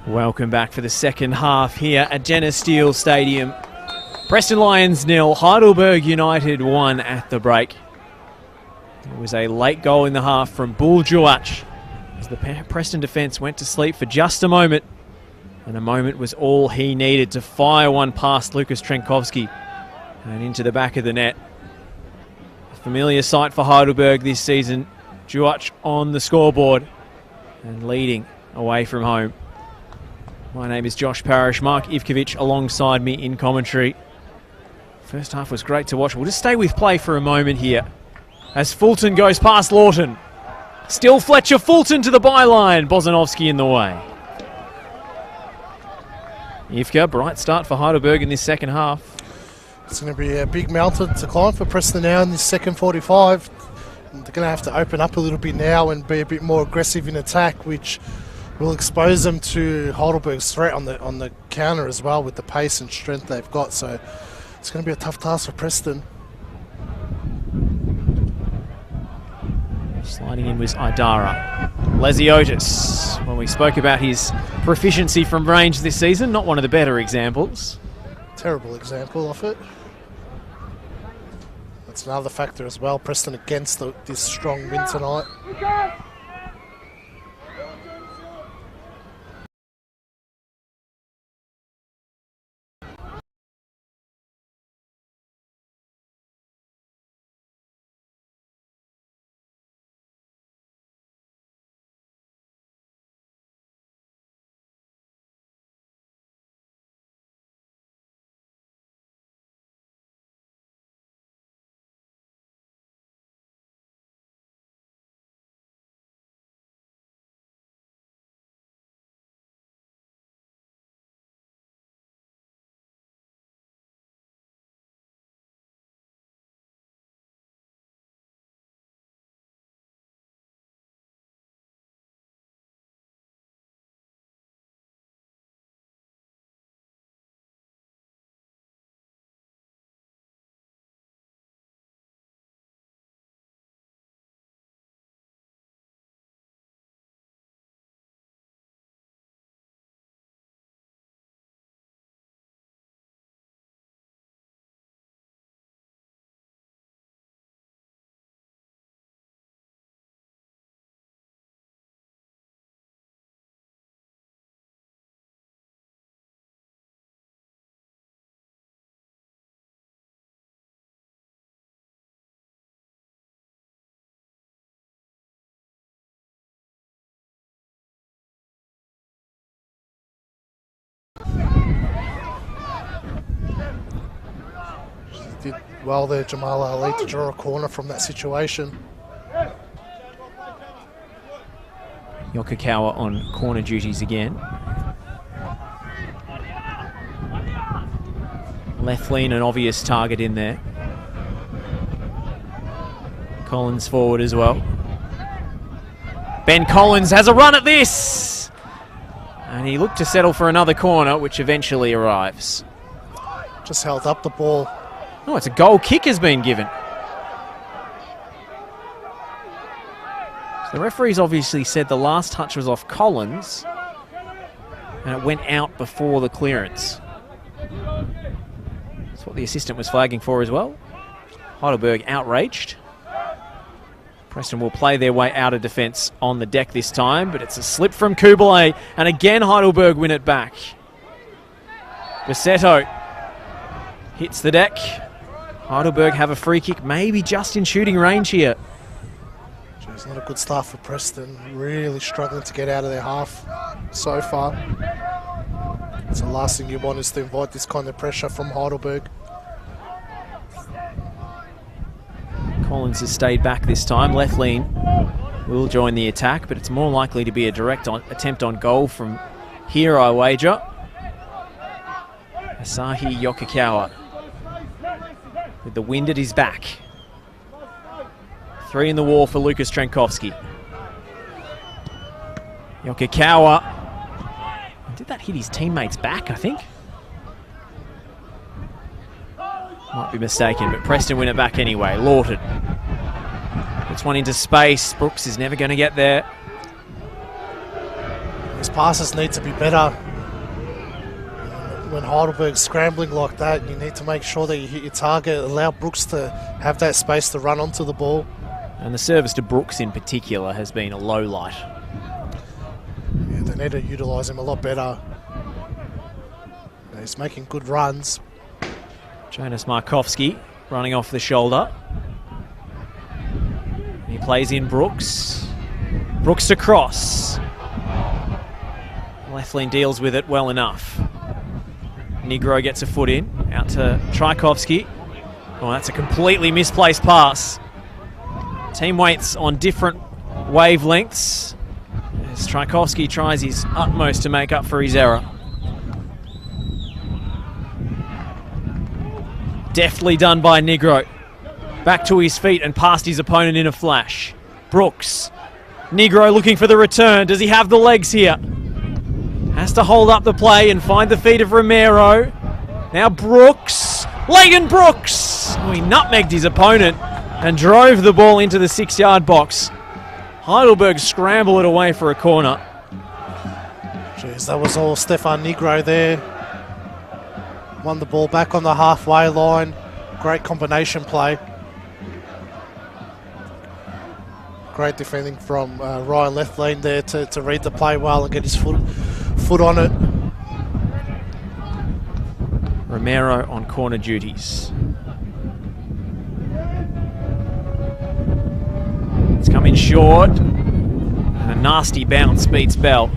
Welcome back for the second half here at Jenna Steele Stadium. Preston Lions 0, Heidelberg United 1 at the break. It was a late goal in the half from Bull Juach as the Preston defence went to sleep for just a moment, and a moment was all he needed to fire one past Lucas Trenkowski and into the back of the net. A familiar sight for Heidelberg this season. Juach on the scoreboard and leading away from home. My name is Josh Parrish, Mark Ivkovic alongside me in commentary. First half was great to watch. We'll just stay with play for a moment here as Fulton goes past Lawton. Still Fletcher, Fulton to the byline. Bozanovski in the way. Ivka, bright start for Heidelberg in this second half. It's going to be a big mountain to climb for Preston now in this second 45. They're going to have to open up a little bit now and be a bit more aggressive in attack, which will expose them to Heidelberg's threat on the counter as well with the pace and strength they've got. So it's going to be a tough task for Preston. Sliding in was Idara. Lesiotis, when we spoke about his proficiency from range this season, not one of the better examples. Terrible example of it. That's another factor as well. Preston against this strong wind tonight. Did well there, Jamal Ali, to draw a corner from that situation. Yokokawa on corner duties again. Left lean, an obvious target in there. Collins forward as well. Ben Collins has a run at this! And he looked to settle for another corner, which eventually arrives. Just held up the ball. Oh, it's a goal kick has been given. So the referee's obviously said the last touch was off Collins and it went out before the clearance. That's what the assistant was flagging for as well. Heidelberg outraged. Preston will play their way out of defence on the deck this time, but it's a slip from Kublai, and again Heidelberg win it back. Bassetto hits the deck. Heidelberg have a free kick, maybe just in shooting range here. It's not a good start for Preston. Really struggling to get out of their half so far. So the last thing you want is to invite this kind of pressure from Heidelberg. Collins has stayed back this time. Left lean will join the attack, but it's more likely to be a direct attempt on goal from here, I wager. Asahi Yokokawa with the wind at his back. 3 in the wall for Lucas Trenkowski. Yokokawa. Did that hit his teammate's back, I think? Might be mistaken, but Preston win it back anyway. Lawton puts one into space. Brooks is never going to get there. His passes need to be better. When Heidelberg's scrambling like that, you need to make sure that you hit your target, allow Brooks to have that space to run onto the ball. And the service to Brooks in particular has been a low light. Yeah, they need to utilise him a lot better. He's making good runs. Jonas Markowski running off the shoulder. He plays in Brooks. Brooks to cross. Leflin deals with it well enough. Negro gets a foot in, out to Tchaikovsky. Oh, that's a completely misplaced pass. Team weights on different wavelengths as Tchaikovsky tries his utmost to make up for his error. Deftly done by Negro. Back to his feet and past his opponent in a flash. Brooks. Negro looking for the return. Does he have the legs here? Has to hold up the play and find the feet of Romero. Now Brooks. Lagan Brooks! Oh, he nutmegged his opponent and drove the ball into the 6-yard box. Heidelberg scramble it away for a corner. Jeez, that was all Stefan Negro there. Won the ball back on the halfway line. Great combination play. Great defending from Ryan Leflin there to read the play well and get his foot on it. Romero on corner duties. It's coming short. And a nasty bounce beats Bell.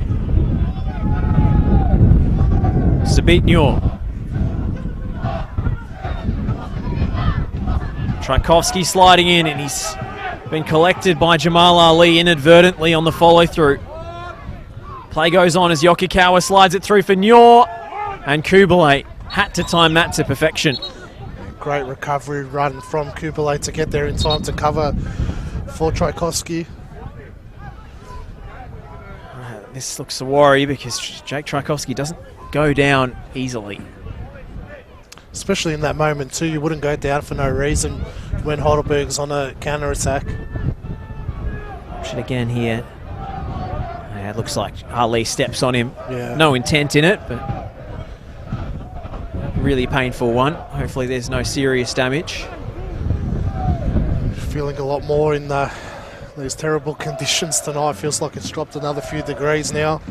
Sabitnur. Tchaikovsky sliding in, and he's been collected by Jamal Ali inadvertently on the follow-through. Play goes on as Yokokawa slides it through for Nyor, and Kubele had to time that to perfection. Great recovery run from Kubele to get there in time to cover for Tchaikovsky. This looks a worry because Jake Tchaikovsky doesn't go down easily. Especially in that moment too, you wouldn't go down for no reason when Heidelberg's on a counter-attack. Watch it again here. Yeah, it looks like Ali steps on him. Yeah. No intent in it, but really painful one. Hopefully there's no serious damage. Feeling a lot more in these terrible conditions tonight. Feels like it's dropped another few degrees now.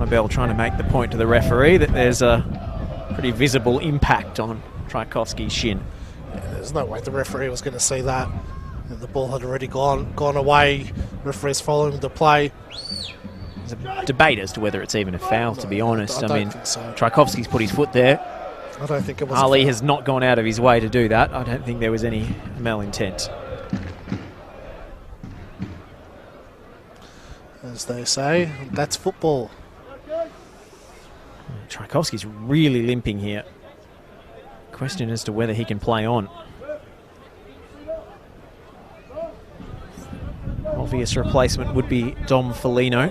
Bell trying to make the point to the referee that there's a pretty visible impact on Tchaikovsky's shin. Yeah, there's no way the referee was going to see that. And the ball had already gone away. Referee's following the play. There's a debate as to whether it's even a foul, to be honest. I mean, think so. Tchaikovsky's put his foot there. I don't think it was. Ali has not gone out of his way to do that. I don't think there was any malintent. As they say, that's football. Tchaikovsky's really limping here. Question as to whether he can play on. Obvious replacement would be Dom Foligno.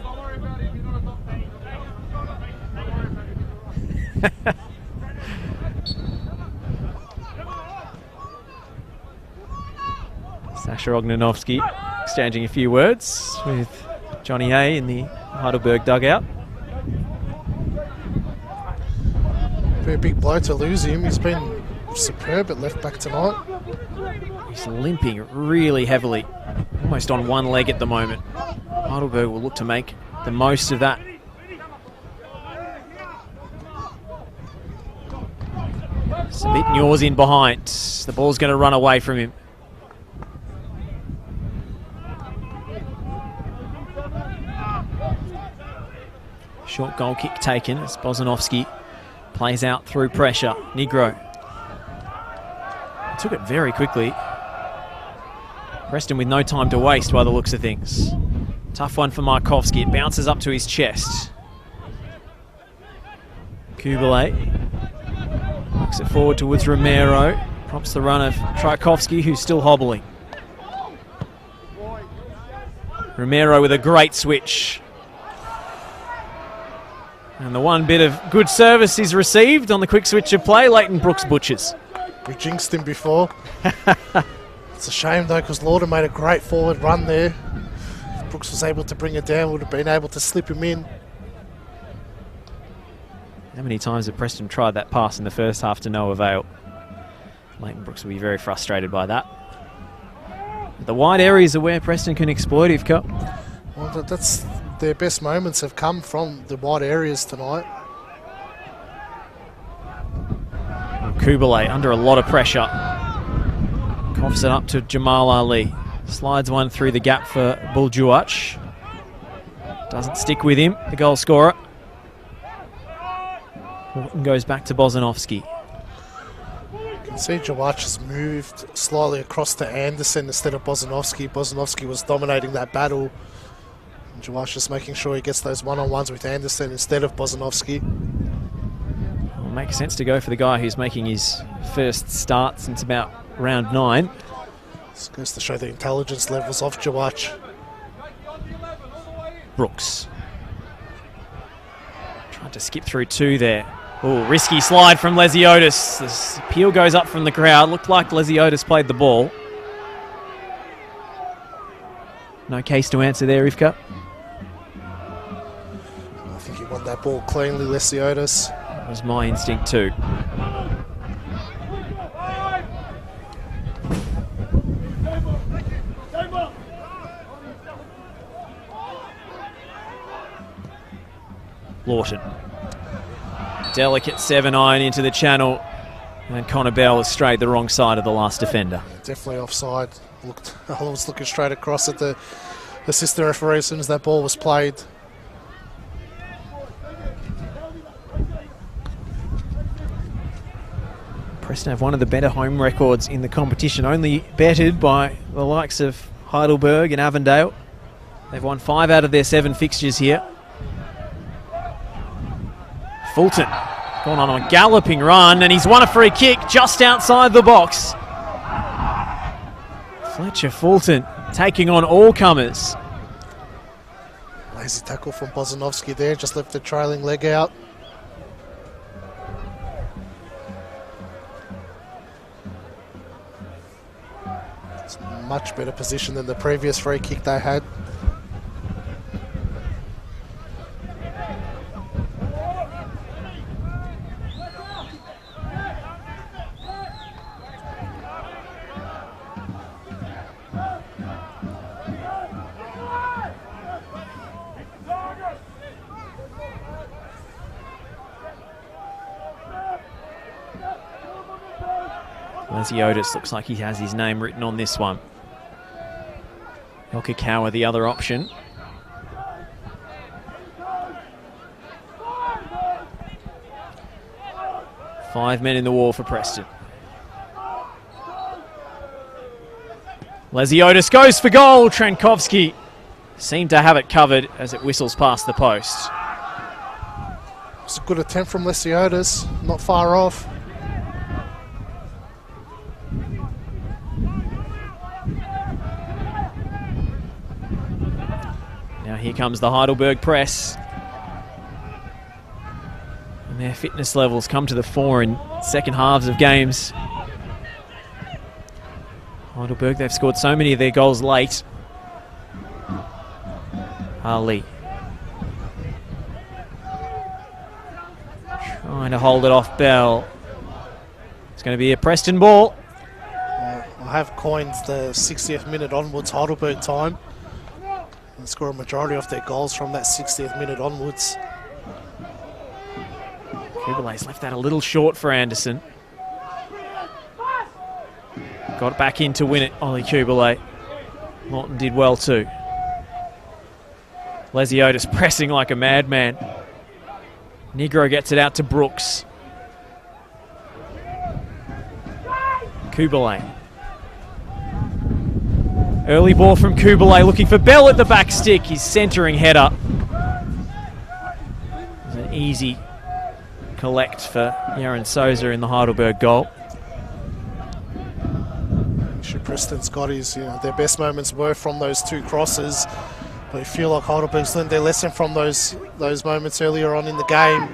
Sasha Ognanovsky exchanging a few words with Johnny A in the Heidelberg dugout. Very big blow to lose him. He's been superb at left back tonight. He's limping really heavily, almost on one leg at the moment. Heidelberg will look to make the most of that. Sabitnur's in behind. The ball's going to run away from him. Short goal kick taken as Bozanovsky plays out through pressure. Negro took it very quickly. Preston with no time to waste by the looks of things. Tough one for Markowski. It bounces up to his chest. Kubele looks it forward towards Romero. Prompts the run of Tchaikovsky, who's still hobbling. Romero with a great switch. And the one bit of good service is received on the quick switch of play. Leighton Brooks butchers. We jinxed him before. It's a shame though, because Lauder made a great forward run there. If Brooks was able to bring it down, would have been able to slip him in. How many times have Preston tried that pass in the first half to no avail? Leighton Brooks will be very frustrated by that. The wide areas are where Preston can exploit, Ivka. Well, that's their best moments have come from the wide areas tonight. Kubalay under a lot of pressure. Coughs it up to Jamal Ali. Slides one through the gap for Buljuach. Doesn't stick with him, the goal scorer. Morton goes back to Bozanovsky. You can see Jawash has moved slightly across to Anderson instead of Bozanovsky. Bozanovsky was dominating that battle. And Jawash is making sure he gets those one-on-ones with Anderson instead of Bozanovsky. Well, it makes sense to go for the guy who's making his first start since about round 9. This goes to show the intelligence levels of Jawash. Brooks. Trying to skip through 2 there. Oh, risky slide from Lesiotis. This appeal goes up from the crowd. Looked like Lesiotis played the ball. No case to answer there, Ivka. I think he won that ball cleanly, Lesiotis. That was my instinct too. Lawton. Delicate 7-iron into the channel, and Connor Bell has strayed the wrong side of the last defender. Definitely offside. I was looking straight across at the assistant referee as soon as that ball was played. Preston have one of the better home records in the competition, only bettered by the likes of Heidelberg and Avondale. They've won 5 out of their 7 fixtures here. Fulton going on a galloping run, and he's won a free kick just outside the box. Fletcher Fulton taking on all comers. Lazy tackle from Bozanovsky there, just left the trailing leg out. It's a much better position than the previous free kick they had. Lesiotis looks like he has his name written on this one. Okikawa the other option. Five men in the wall for Preston. Lesiotis goes for goal. Trankovsky seemed to have it covered as it whistles past the post. It's a good attempt from Lesiotis, not far off. Now here comes the Heidelberg press. And their fitness levels come to the fore in second halves of games. Heidelberg, they've scored so many of their goals late. Ali. Trying to hold it off Bell. It's going to be a Preston ball. I have coined the 60th minute onwards Heidelberg time. And score a majority of their goals from that 60th minute onwards. Kubalay's left that a little short for Anderson. Got back in to win it, Ollie Kubalay. Morton did well too. Lesiotis pressing like a madman. Negro gets it out to Brooks. Kubalay. Early ball from Kubalay, looking for Bell at the back stick. His centering header. It was an easy collect for Yaron Souza in the Heidelberg goal. Preston's got his, their best moments were from those two crosses. But I feel like Heidelberg's learned their lesson from those moments earlier on in the game.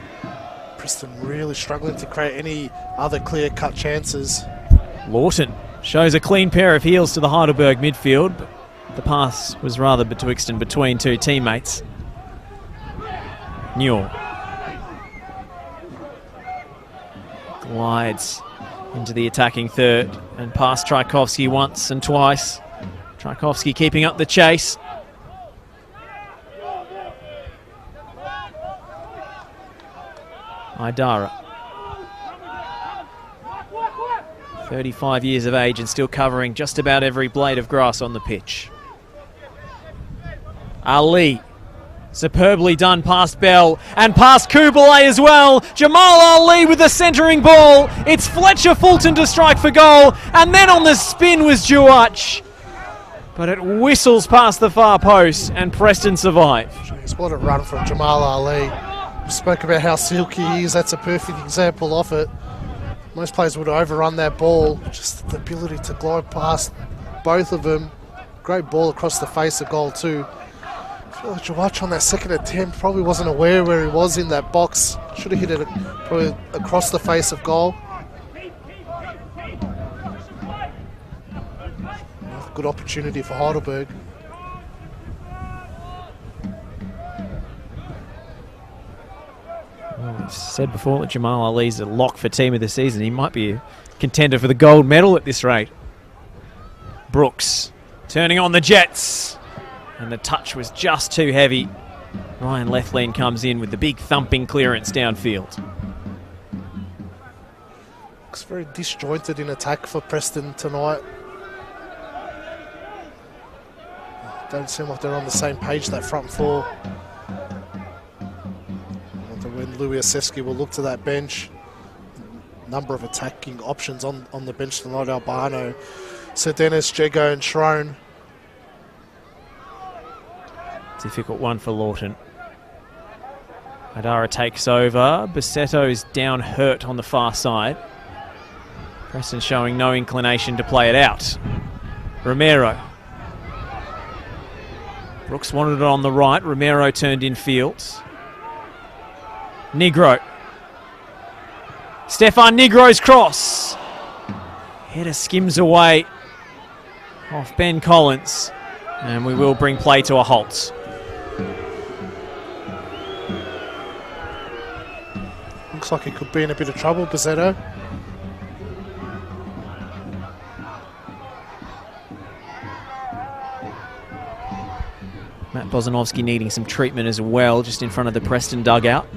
Preston really struggling to create any other clear-cut chances. Lawton shows a clean pair of heels to the Heidelberg midfield, but the pass was rather betwixt and between two teammates. Newell glides into the attacking third and past Tchaikovsky once and twice. Tchaikovsky keeping up the chase. Idara, 35 years of age and still covering just about every blade of grass on the pitch. Ali, superbly done past Bell and past Kubalay as well. Jamal Ali with the centering ball. It's Fletcher Fulton to strike for goal, and then on the spin was Duach. But it whistles past the far post and Preston survive. Jeez, what a run from Jamal Ali. We spoke about how silky he is. That's a perfect example of it. Most players would overrun that ball. Just the ability to glide past both of them. Great ball across the face of goal too. I feel like Duach on that second attempt probably wasn't aware where he was in that box. Should have hit it probably across the face of goal. Good opportunity for Heidelberg. Well, we've said before that Jamal Ali's a lock for team of the season. He might be a contender for the gold medal at this rate. Brooks turning on the Jets. And the touch was just too heavy. Ryan Lethlean comes in with the big thumping clearance downfield. Looks very disjointed in attack for Preston tonight. Don't seem like they're on the same page, that front four. I wonder when Louis Oseski will look to that bench. Number of attacking options on the bench tonight. Albano, Sir Dennis, Jego and Schrone. Difficult one for Lawton. Idara takes over. Bassetto's down hurt on the far side. Preston showing no inclination to play it out. Romero. Brooks wanted it on the right. Romero turned in field. Negro. Stefan Negro's cross. Header skims away off Ben Collins. And we will bring play to a halt. Looks like he could be in a bit of trouble, Bassetto. Matt Bozanovsky needing some treatment as well, just in front of the Preston dugout.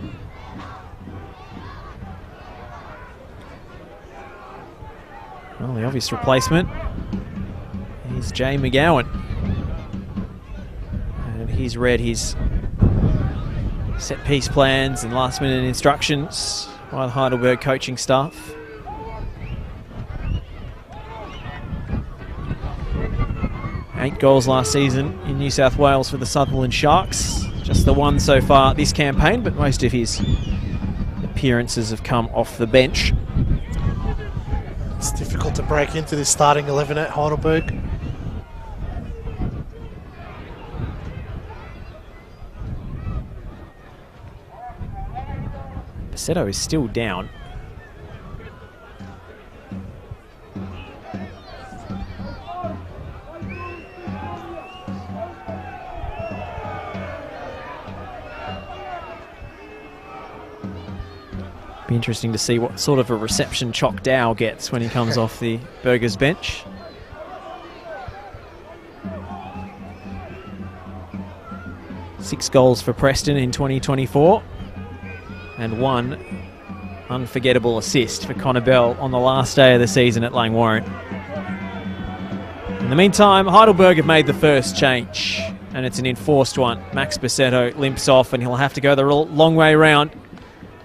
Well, the obvious replacement is Jay McGowan. And he's read his set-piece plans and last-minute instructions by the Heidelberg coaching staff. Eight goals last season in New South Wales for the Sutherland Sharks. Just the one so far this campaign, but most of his appearances have come off the bench. It's difficult to break into this starting 11 at Heidelberg. Bassetto is still down. Be interesting to see what sort of a reception Choc Dow gets when he comes off the Burgers bench. Six goals for Preston in 2024 and one unforgettable assist for Connor Bell on the last day of the season at Langwarrin. In the meantime, Heidelberg have made the first change and it's an enforced one. Max Bassetto limps off and he'll have to go the long way round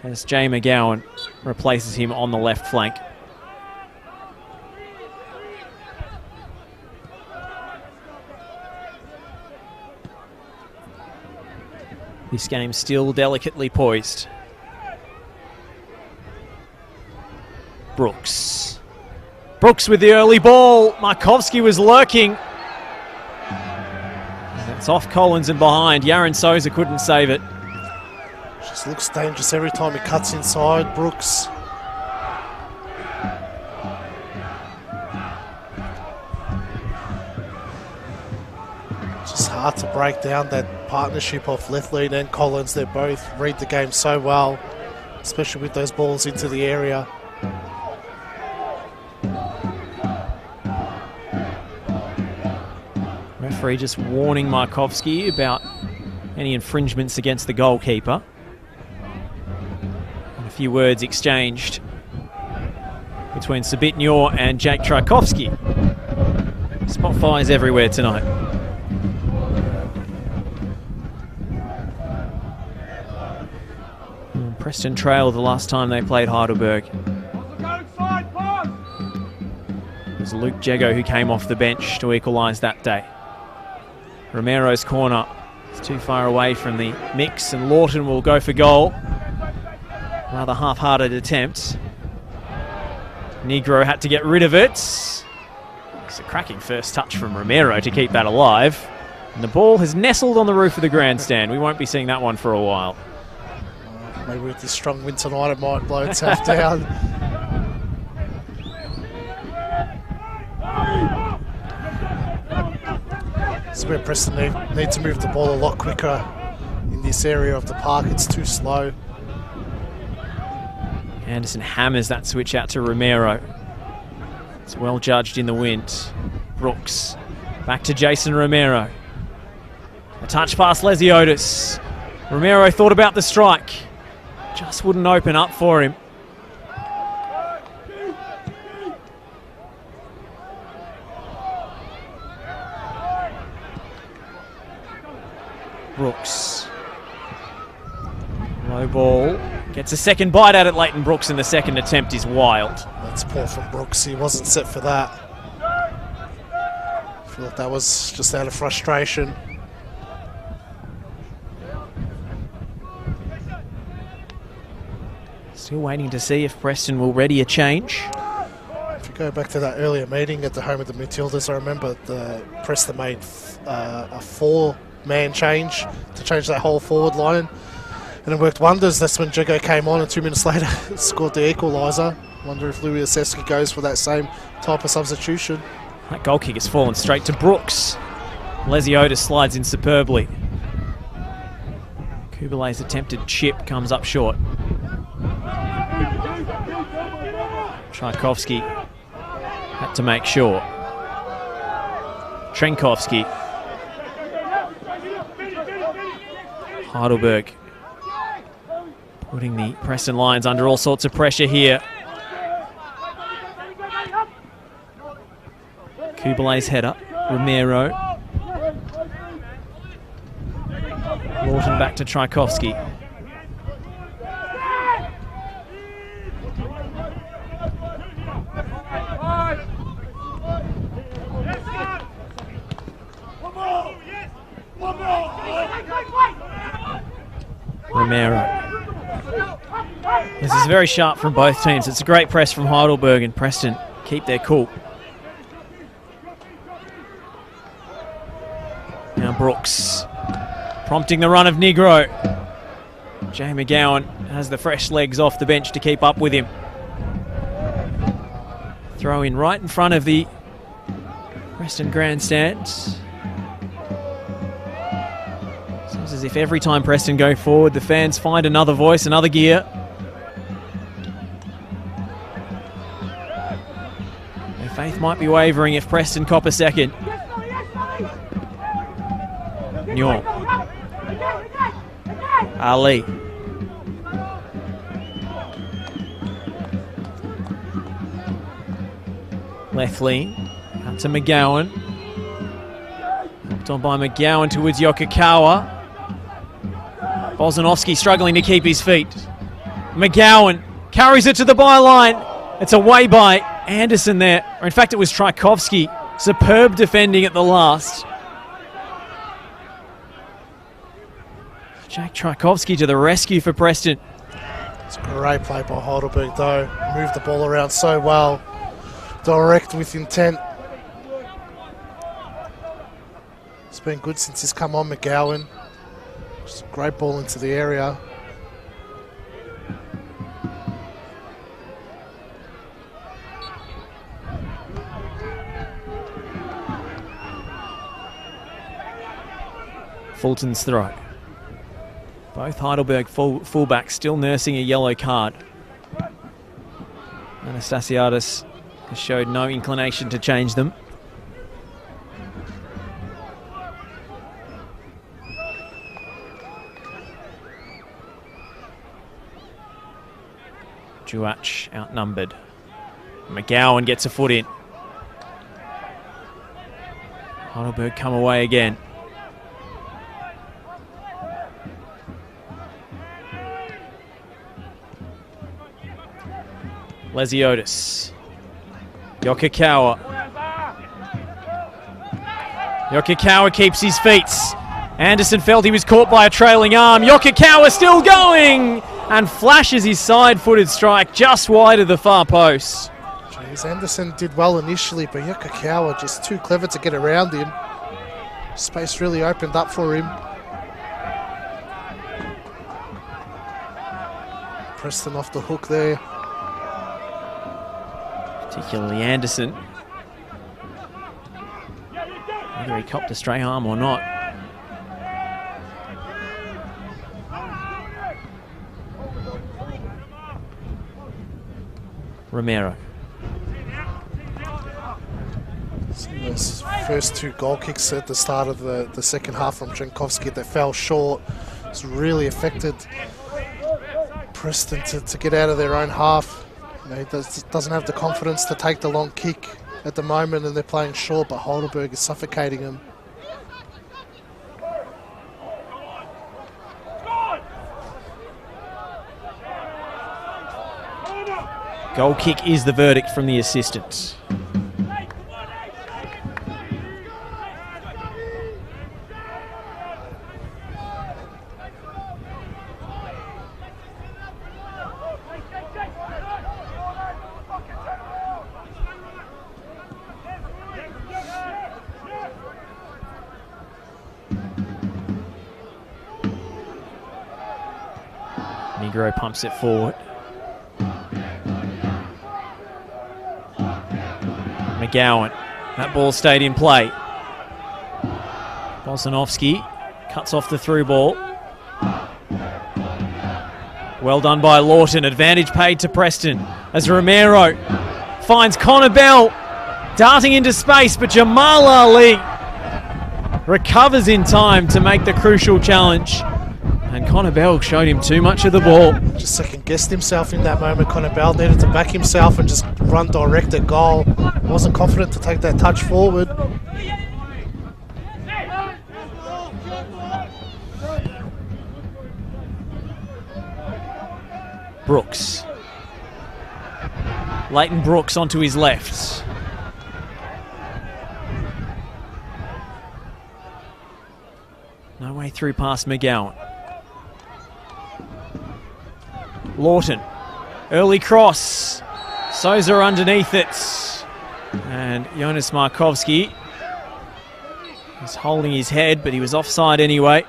as Jay McGowan replaces him on the left flank. This game still delicately poised. Brooks. Brooks with the early ball. Markovsky was lurking. It's off Collins and behind. Yaron Souza couldn't save it. Just looks dangerous every time he cuts inside, Brooks. Just hard to break down that partnership of Lethlean and Collins. They both read the game so well, especially with those balls into the area. Referee just warning Markovski about any infringements against the goalkeeper. And a few words exchanged between Sabitnyor and Jake Tchaikovsky. Spot fires everywhere tonight. And Preston trailed the last time they played Heidelberg. It was Luke Jego who came off the bench to equalise that day. Romero's corner is too far away from the mix, and Lawton will go for goal. Rather half-hearted attempt. Negro had to get rid of it. It's a cracking first touch from Romero to keep that alive. And the ball has nestled on the roof of the grandstand. We won't be seeing that one for a while. Maybe with this strong wind tonight, it might blow itself down. It's where Preston need to move the ball a lot quicker in this area of the park. It's too slow. Anderson hammers that switch out to Romero. It's well judged in the wind. Brooks back to Jason Romero. A touch past Lesiotis. Romero thought about the strike. Just wouldn't open up for him. Brooks. Low ball. Gets a second bite at it. Leighton Brooks in the second attempt is wild. That's poor from Brooks. He wasn't set for that. I feel like that was just out of frustration. Still waiting to see if Preston will ready a change. If you go back to that earlier meeting at the home of the Matildas, I remember Preston made a four-man change to change that whole forward line. And it worked wonders. That's when Jego came on and 2 minutes later scored the equaliser. Wonder if Louis Asevsky goes for that same type of substitution. That goal kick has fallen straight to Brooks. Lesiotis slides in superbly. Kubelay's attempted chip comes up short. Tchaikovsky had to make sure. Trenkovsky. Heidelberg putting the Preston Lions under all sorts of pressure here. Kubelay's header. Romero. Lawton back to Tchaikovsky. Romero. This is very sharp from both teams. It's a great press from Heidelberg, and Preston keep their cool. Now Brooks prompting the run of Negro. Jay McGowan has the fresh legs off the bench to keep up with him. Throw in right in front of the Preston grandstand. Seems as if every time Preston go forward, the fans find another voice, another gear. Their faith might be wavering if Preston cop a second. Newell. Ali. Lethlean. Out to McGowan. Helped on by McGowan towards Yokokawa. Bozanovsky struggling to keep his feet. McGowan carries it to the byline. It's away by Anderson there. Or in fact, it was Tchaikovsky. Superb defending at the last. Jake Tchaikovsky to the rescue for Preston. It's a great play by Heidelberg though. Moved the ball around so well. Direct with intent. It's been good since he's come on, McGowan. Just a great ball into the area. Fulton's throw. Both Heidelberg fullbacks still nursing a yellow card. Anastasiadis has showed no inclination to change them. Juach outnumbered. McGowan gets a foot in. Heidelberg come away again. Lesiotis. Yokikawa. Yokikawa keeps his feet. Anderson felt he was caught by a trailing arm. Yokikawa still going and flashes his side-footed strike just wide of the far post. Jeez, Anderson did well initially, but Yokikawa just too clever to get around him. Space really opened up for him. Preston off the hook there. Particularly Anderson. Whether he copped a stray arm or not. Romero. Those first two goal kicks at the start of the second half from Jankowski that fell short. It's really affected Preston to get out of their own half. You know, he doesn't have the confidence to take the long kick at the moment, and they're playing short, but Heidelberg is suffocating them. Goal kick is the verdict from the assistant. Negro pumps it forward. McGowan. That ball stayed in play. Bossanovsky cuts off the through ball. Well done by Lawton. Advantage paid to Preston as Romero finds Connor Bell darting into space, but Jamal Ali recovers in time to make the crucial challenge. And Connor Bell showed him too much of the ball. Just second-guessed himself in that moment. Connor Bell needed to back himself and just run direct at goal. Wasn't confident to take that touch forward. Brooks. Leighton Brooks onto his left. No way through past McGowan. Lawton, early cross, Souza underneath it, and Jonas Markovski is holding his head, but he was offside anyway.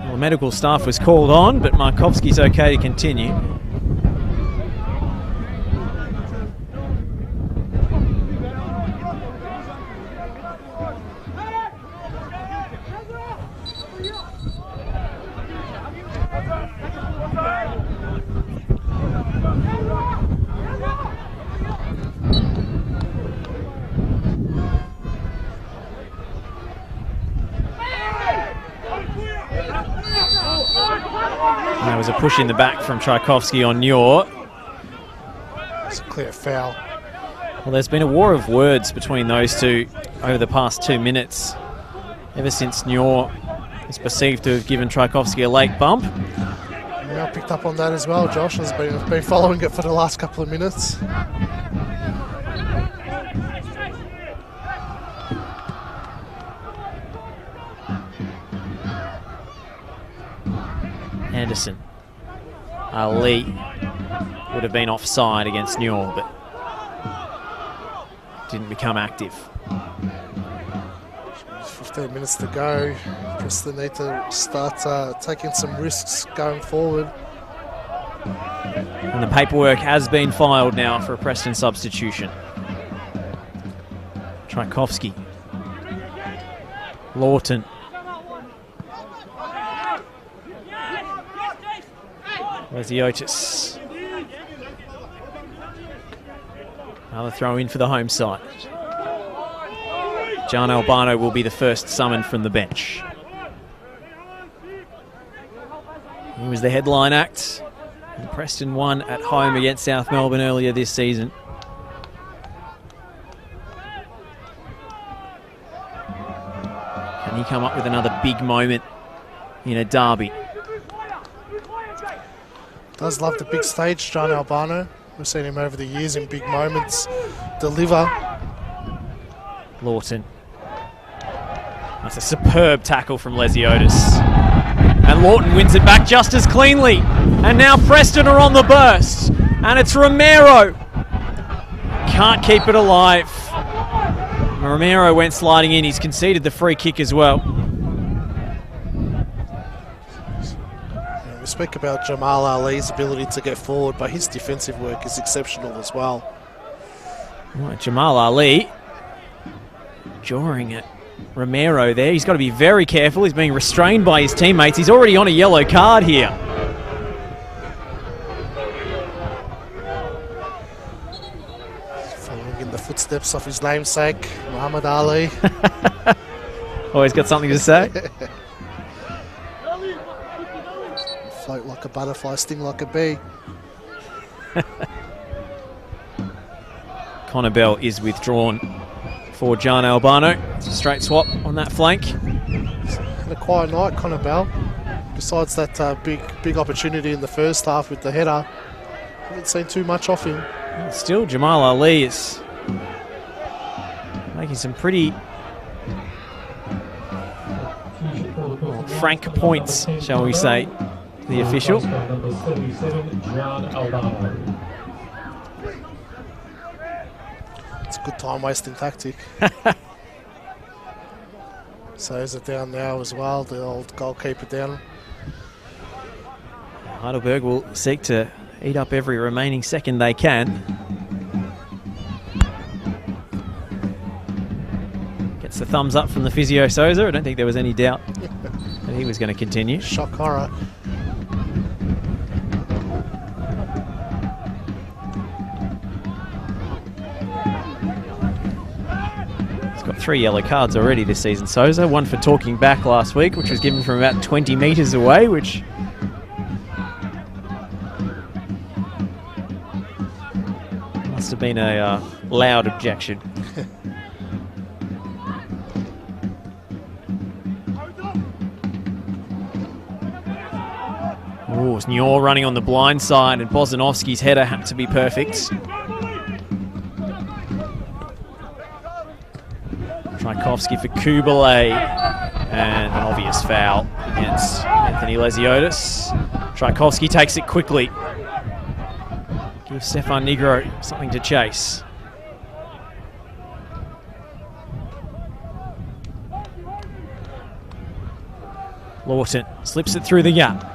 The medical staff was called on, but Markovski's okay to continue. There was a push in the back from Tchaikovsky on Nior. It's a clear foul. Well, there's been a war of words between those two over the past 2 minutes, ever since Nior is perceived to have given Tchaikovsky a late bump. Yeah, I picked up on that as well. Josh has been following it for the last couple of minutes. Anderson. Ali would have been offside against Newell, but didn't become active. 15 minutes to go. Preston need to start taking some risks going forward. And the paperwork has been filed now for a Preston substitution. Tchaikovsky. Lawton. Lesiotis. Another throw in for the home side. John Albano will be the first summoned from the bench. He was the headline act. And Preston won at home against South Melbourne earlier this season. Can he come up with another big moment in a derby? Does love the big stage, John Albano. We've seen him over the years in big moments deliver. Lawton. That's a superb tackle from Lesiotis. And Lawton wins it back just as cleanly. And now Preston are on the burst. And it's Romero. Can't keep it alive. Romero went sliding in. He's conceded the free kick as well. We speak about Jamal Ali's ability to get forward, but his defensive work is exceptional as well. Right, Jamal Ali jawing at Romero there. He's got to be very careful. He's being restrained by his teammates. He's already on a yellow card here. Following in the footsteps of his namesake, Muhammad Ali. Always got something to say. Float like a butterfly, sting like a bee. Connor Bell is withdrawn for John Albano. It's a straight swap on that flank. Had a quiet night, Connor Bell. Besides that big opportunity in the first half with the header, haven't seen too much off him. Still, Jamal Ali is making some pretty frank points, shall we say, to the official. It's a good time-wasting tactic. Souza down now as well, the old goalkeeper down. Heidelberg will seek to eat up every remaining second they can. Gets the thumbs up from the physio Souza. I don't think there was any doubt that he was going to continue. Shock horror. Got 3 yellow cards already this season, Souza. One for talking back last week, which was given from about 20 metres away, which must have been a loud objection. Oh, it's Nior running on the blind side, and Bozanovski's header had to be perfect. Tchaikovsky for Kubalay, and an obvious foul against Anthony Lesiotis. Tchaikovsky takes it quickly. Gives Stefan Negro something to chase. Lawton slips it through the gap.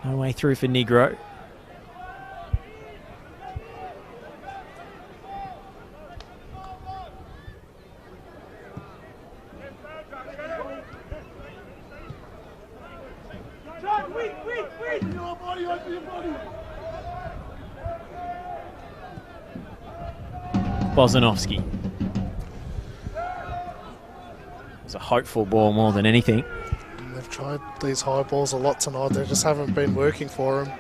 No way through for Negro. Bozanovski. It was a hopeful ball more than anything. They've tried these high balls a lot tonight. They just haven't been working for them.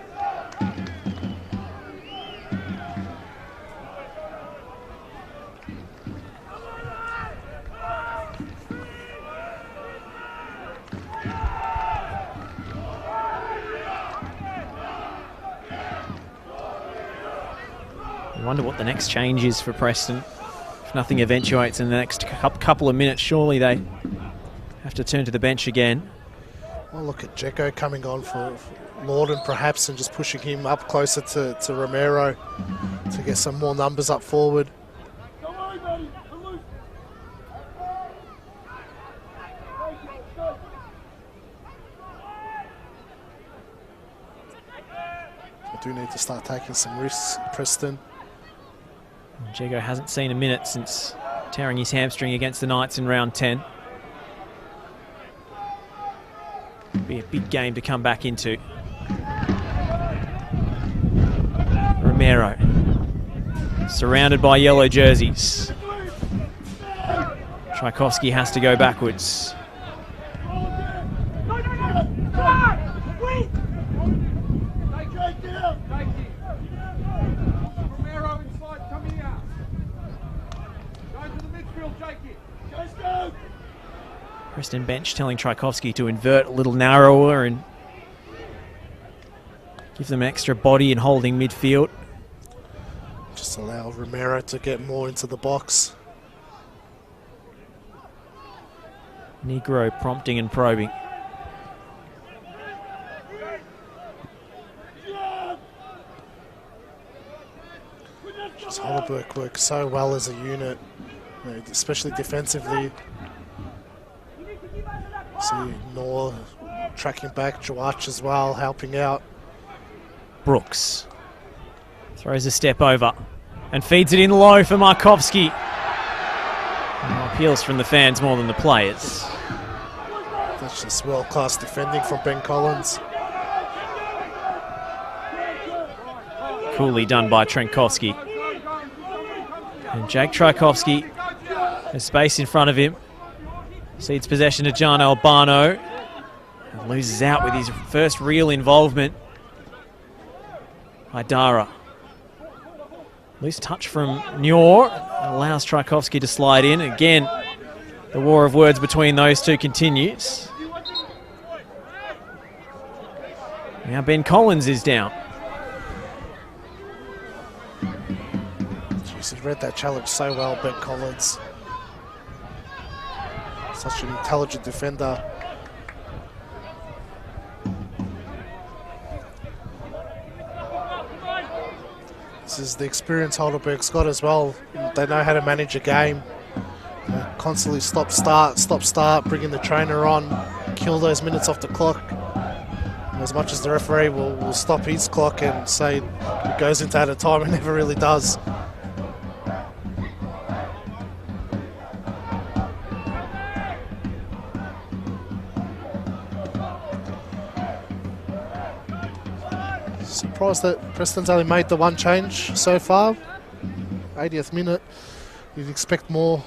I wonder what the next change is for Preston. If nothing eventuates in the next couple of minutes, surely they have to turn to the bench again. I'll look at Dzeko coming on for Lawton perhaps and just pushing him up closer to Romero to get some more numbers up forward. I do need to start taking some risks, Preston. Dzeko hasn't seen a minute since tearing his hamstring against the Knights in round 10. Be a big game to come back into. Romero, surrounded by yellow jerseys. Tchaikovsky has to go backwards. Preston bench telling Tchaikovsky to invert a little narrower and give them extra body in holding midfield. Just allow Romero to get more into the box. Negro prompting and probing. Just Heidelberg works so well as a unit, you know, especially defensively. See Noor tracking back, Jawach as well, helping out. Brooks throws a step over and feeds it in low for Markovsky. Appeals from the fans more than the players. That's just world-class defending from Ben Collins. Coolly done by Trenkowski. And Jake Tchaikovsky has space in front of him. Cedes possession to John Albano. And loses out with his first real involvement. Haidara. Loose touch from Noor. Allows Tchaikovsky to slide in. Again, the war of words between those two continues. Now Ben Collins is down. Jeez, he read that challenge so well, Ben Collins. Such an intelligent defender. This is the experience Heidelberg's got as well. They know how to manage a game. Constantly stop, start, bringing the trainer on, kill those minutes off the clock. And as much as the referee will stop his clock and say it goes into added time, it never really does. Surprised that Preston's only made the one change so far. 80th minute. You'd expect more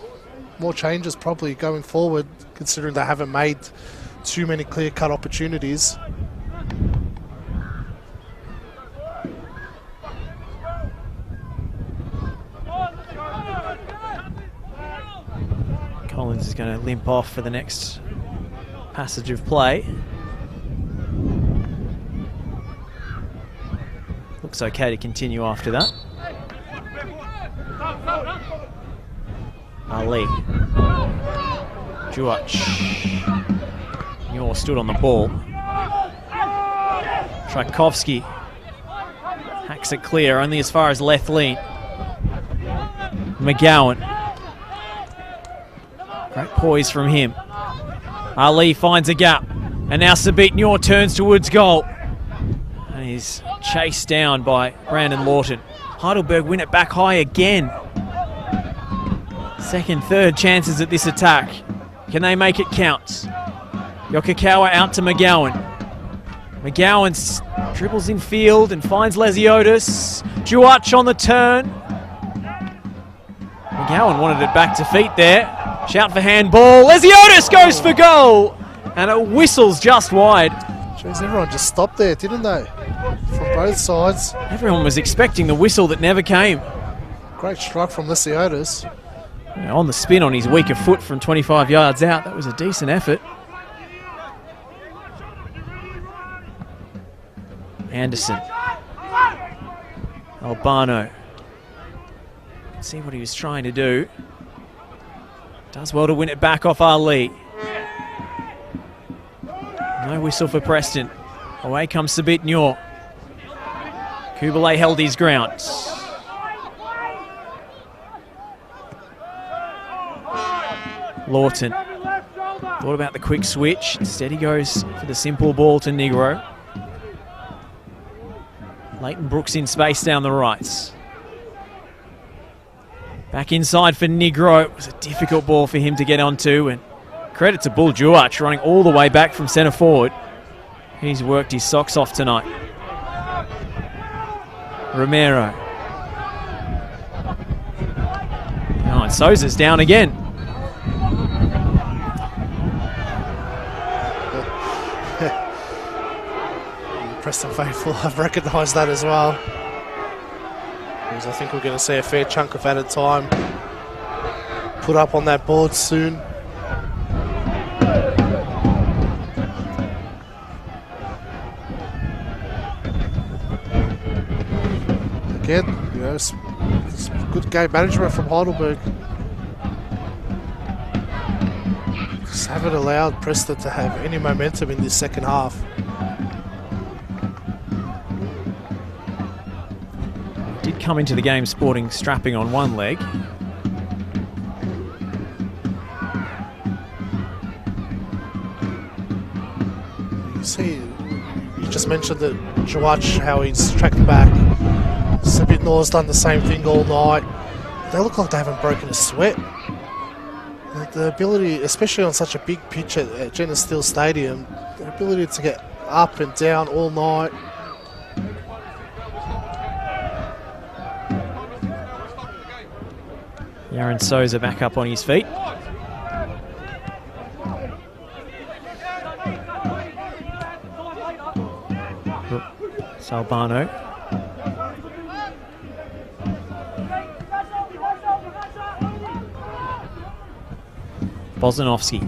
changes probably going forward, considering they haven't made too many clear-cut opportunities. Collins is going to limp off for the next passage of play. Looks okay to continue after that. Ali. Jawach. Noor stood on the ball. Tchaikovsky hacks it clear, only as far as left lean. McGowan. Great poise from him. Ali finds a gap. And now Sabit Noor turns towards goal. And he's chased down by Brandon Lawton. Heidelberg win it back high again. Second, third chances at this attack. Can they make it count? Yokokawa out to McGowan. McGowan dribbles in field and finds Lesiotis. Jawach on the turn. McGowan wanted it back to feet there. Shout for handball. Lesiotis goes for goal. And it whistles just wide. Jeez, everyone just stopped there, didn't they? From both sides. Everyone was expecting the whistle that never came. Great strike from Lesiotis. On the spin on his weaker foot from 25 yards out. That was a decent effort. Anderson. Albano. See what he was trying to do. Does well to win it back off Ali. No No whistle for Preston. Away comes Sabit Nyor. Kubalay held his ground. Lawton thought about the quick switch. Instead he goes for the simple ball to Negro. Leighton Brooks in space down the right. Back inside for Negro. It was a difficult ball for him to get onto, and credit to Bull Juach running all the way back from centre forward. He's worked his socks off tonight. Romero. Oh, and Sousa's down again. Preston faithful have recognised that as well. Because I think we're going to see a fair chunk of added time put up on that board soon. Again, you know, it's good game management from Heidelberg. Just haven't allowed Preston to have any momentum in this second half. Did come into the game sporting strapping on one leg. You see, you just mentioned that Juach, how he's tracked back. Sabit Nyor's done the same thing all night. They look like they haven't broken a sweat. The ability, especially on such a big pitch at Jenner Steele Stadium, the ability to get up and down all night. Yaron Sousa back up on his feet. Salbano. Bozanovsky.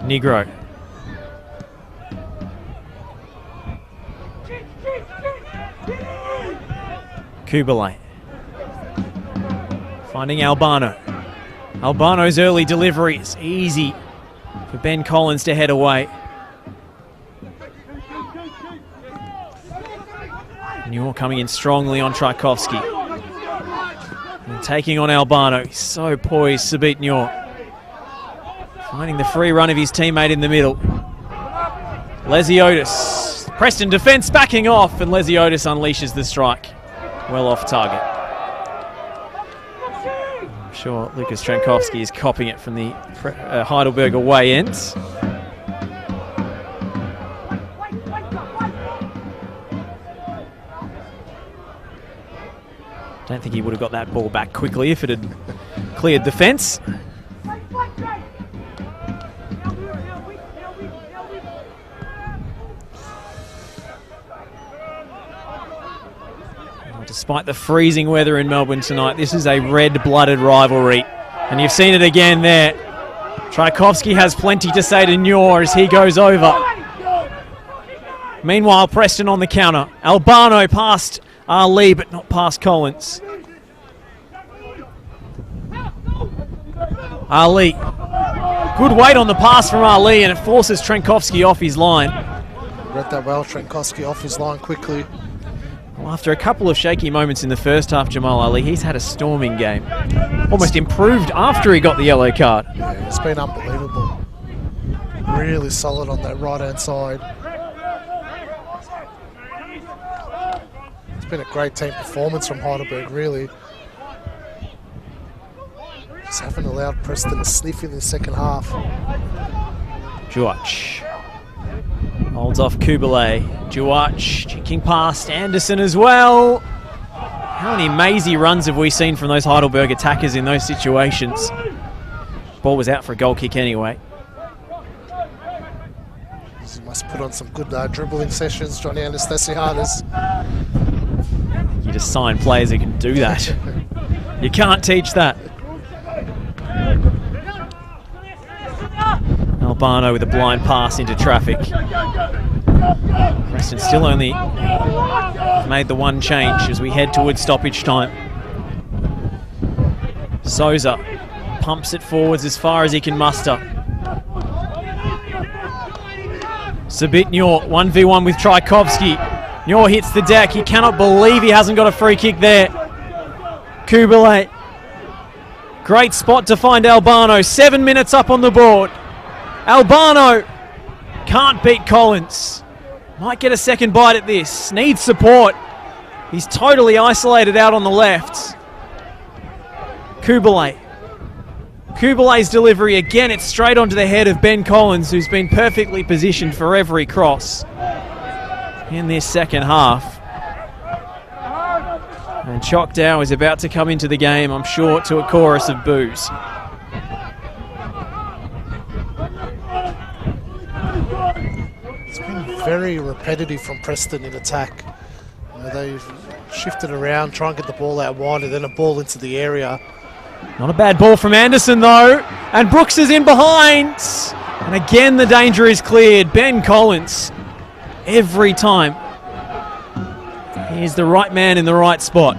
Negro. Kubalay. Finding Albano. Albano's early delivery is easy for Ben Collins to head away. Nyor coming in strongly on Tchaikovsky. And taking on Albano. He's so poised, Sabit Nyor. Finding the free run of his teammate in the middle. Lesiotis. Preston defence backing off, and Lesiotis unleashes the strike. Well off target. I'm sure Lucas Trankowski is copying it from the Heidelberg away ends. Don't think he would have got that ball back quickly if it had cleared the fence. Despite the freezing weather in Melbourne tonight, this is a red-blooded rivalry. And you've seen it again there. Tchaikovsky has plenty to say to Nyor as he goes over. Meanwhile, Preston on the counter. Albano past Ali, but not past Collins. Ali. Good weight on the pass from Ali, and it forces Trankowski off his line. Read that well, Trankowski off his line quickly. Well, after a couple of shaky moments in the first half, Jamal Ali, he's had a storming game. Almost improved after he got the yellow card. Yeah, it's been unbelievable. Really solid on that right-hand side. It's been a great team performance from Heidelberg, really. Just haven't allowed Preston to sniff in the second half. Juach holds off Kubalay. Juach kicking past Anderson as well. How many mazy runs have we seen from those Heidelberg attackers in those situations? Ball was out for a goal kick anyway. He must put on some good dribbling sessions, Johnny Anastasiadis. You just sign players who can do that. You can't teach that. Albano with a blind pass into traffic. Preston still only made the one change as we head towards stoppage time. Sousa pumps it forwards as far as he can muster. Sabitnyor 1v1 with Tchaikovsky. Nyor hits the deck. He cannot believe he hasn't got a free kick there. Kubalay. Great spot to find Albano. 7 minutes up on the board. Albano can't beat Collins. Might get a second bite at this. Needs support. He's totally isolated out on the left. Kubalay. Kubalay's delivery again. It's straight onto the head of Ben Collins, who's been perfectly positioned for every cross in this second half. And Choctaw is about to come into the game, I'm sure, to a chorus of boos. It's been very repetitive from Preston in attack. They've shifted around, try and get the ball out wide, and then a ball into the area. Not a bad ball from Anderson, though. And Brooks is in behind. And again, the danger is cleared. Ben Collins, every time. He is the right man in the right spot.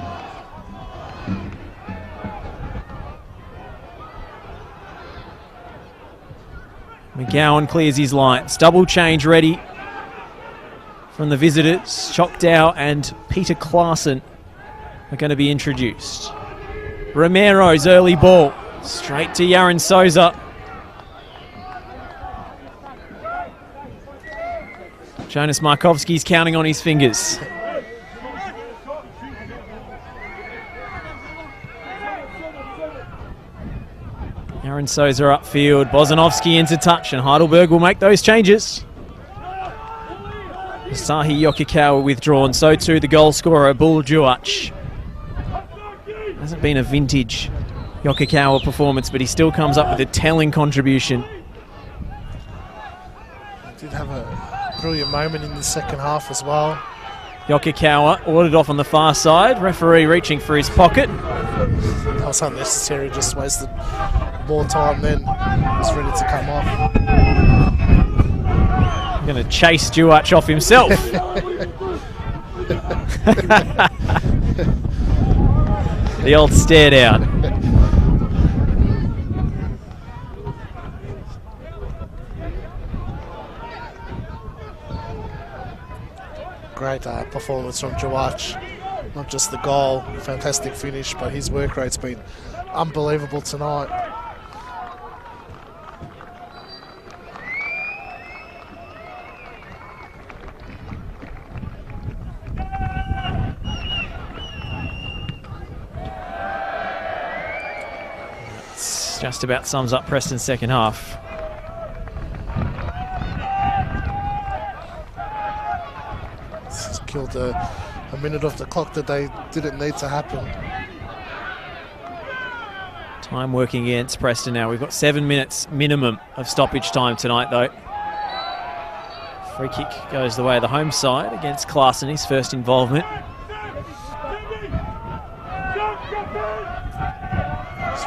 McGowan clears his lines. Double change ready from the visitors. Choctaw and Peter Klaassen are going to be introduced. Romero's early ball. Straight to Yaron Souza. Jonas Markovski's counting on his fingers. Yaron Souza upfield. Bozanovsky into touch, and Heidelberg will make those changes. Sahi Yokikawa withdrawn, so too the goal scorer, Bull Juach. Hasn't been a vintage Yokikawa performance, but he still comes up with a telling contribution. He did have a brilliant moment in the second half as well. Yokikawa ordered off on the far side, referee reaching for his pocket. That was unnecessary, just wasted more time then. Was ready to come off. Going to chase Juach off himself. The old stare down. Great performance from Juach. Not just the goal, fantastic finish, but his work rate's been unbelievable tonight. Just about sums up Preston's second half. This has killed a minute off the clock that they didn't need to happen. Time working against Preston now. We've got 7 minutes minimum of stoppage time tonight, though. Free kick goes the way of the home side against Klaassen, his first involvement.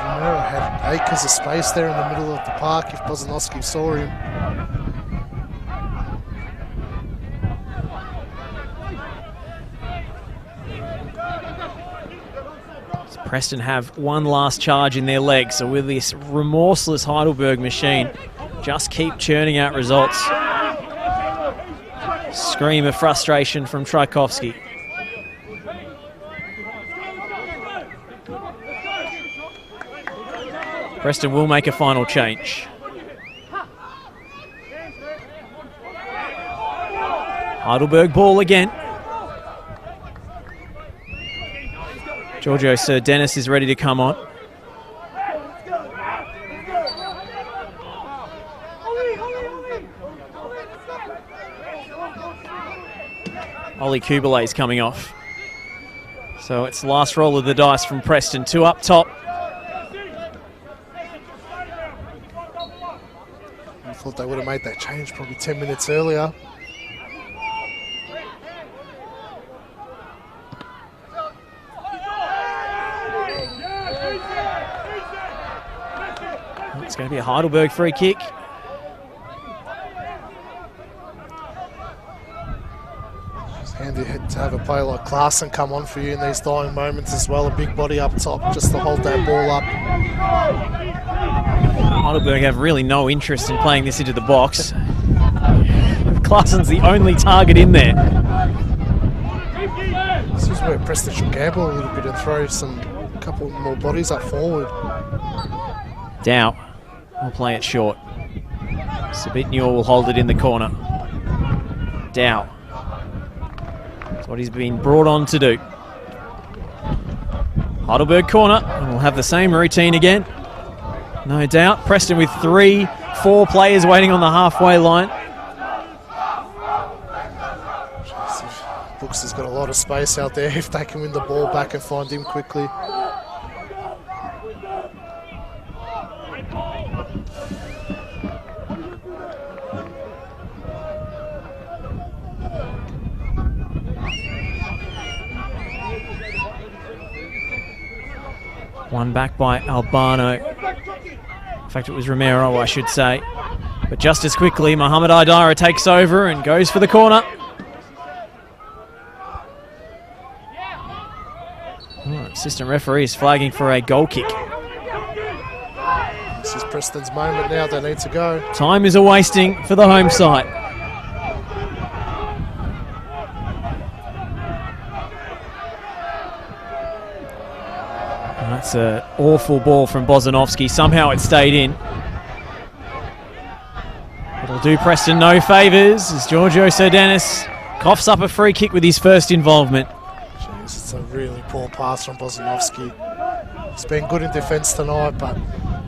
Romero had acres of space there in the middle of the park if Bozanovsky saw him. Preston have one last charge in their legs, so with this remorseless Heidelberg machine, just keep churning out results. Scream of frustration from Tchaikovsky. Preston will make a final change. Heidelberg ball again. Giorgio Sir Dennis is ready to come on. Ollie Kubalay is coming off. So it's last roll of the dice from Preston. Two up top. I thought they would have made that change probably 10 minutes earlier. It's going to be a Heidelberg free kick. It's handy to have a player like Klaassen come on for you in these dying moments as well. A big body up top just to hold that ball up. Heidelberg have really no interest in playing this into the box. With Claessen's the only target in there. This is where Preston should gamble a little bit and throw a couple more bodies up forward. Dow will play it short. Sabitnior will hold it in the corner. Dow. That's what he's been brought on to do. Heidelberg corner, and we'll have the same routine again. No doubt. Preston with 3-4 players waiting on the halfway line. Brooks has got a lot of space out there if they can win the ball back and find him quickly. One back by Albano. In fact, it was Romero, I should say. But just as quickly, Mohamed Idara takes over and goes for the corner. Assistant referee is flagging for a goal kick. This is Preston's moment now. They need to go. Time is a-wasting for the home side. That's an awful ball from Bozanovsky. Somehow it stayed in. It'll do Preston no favours as Giorgio Sardenis coughs up a free kick with his first involvement. Jeez, it's a really poor pass from Bozanovsky. He's been good in defence tonight, but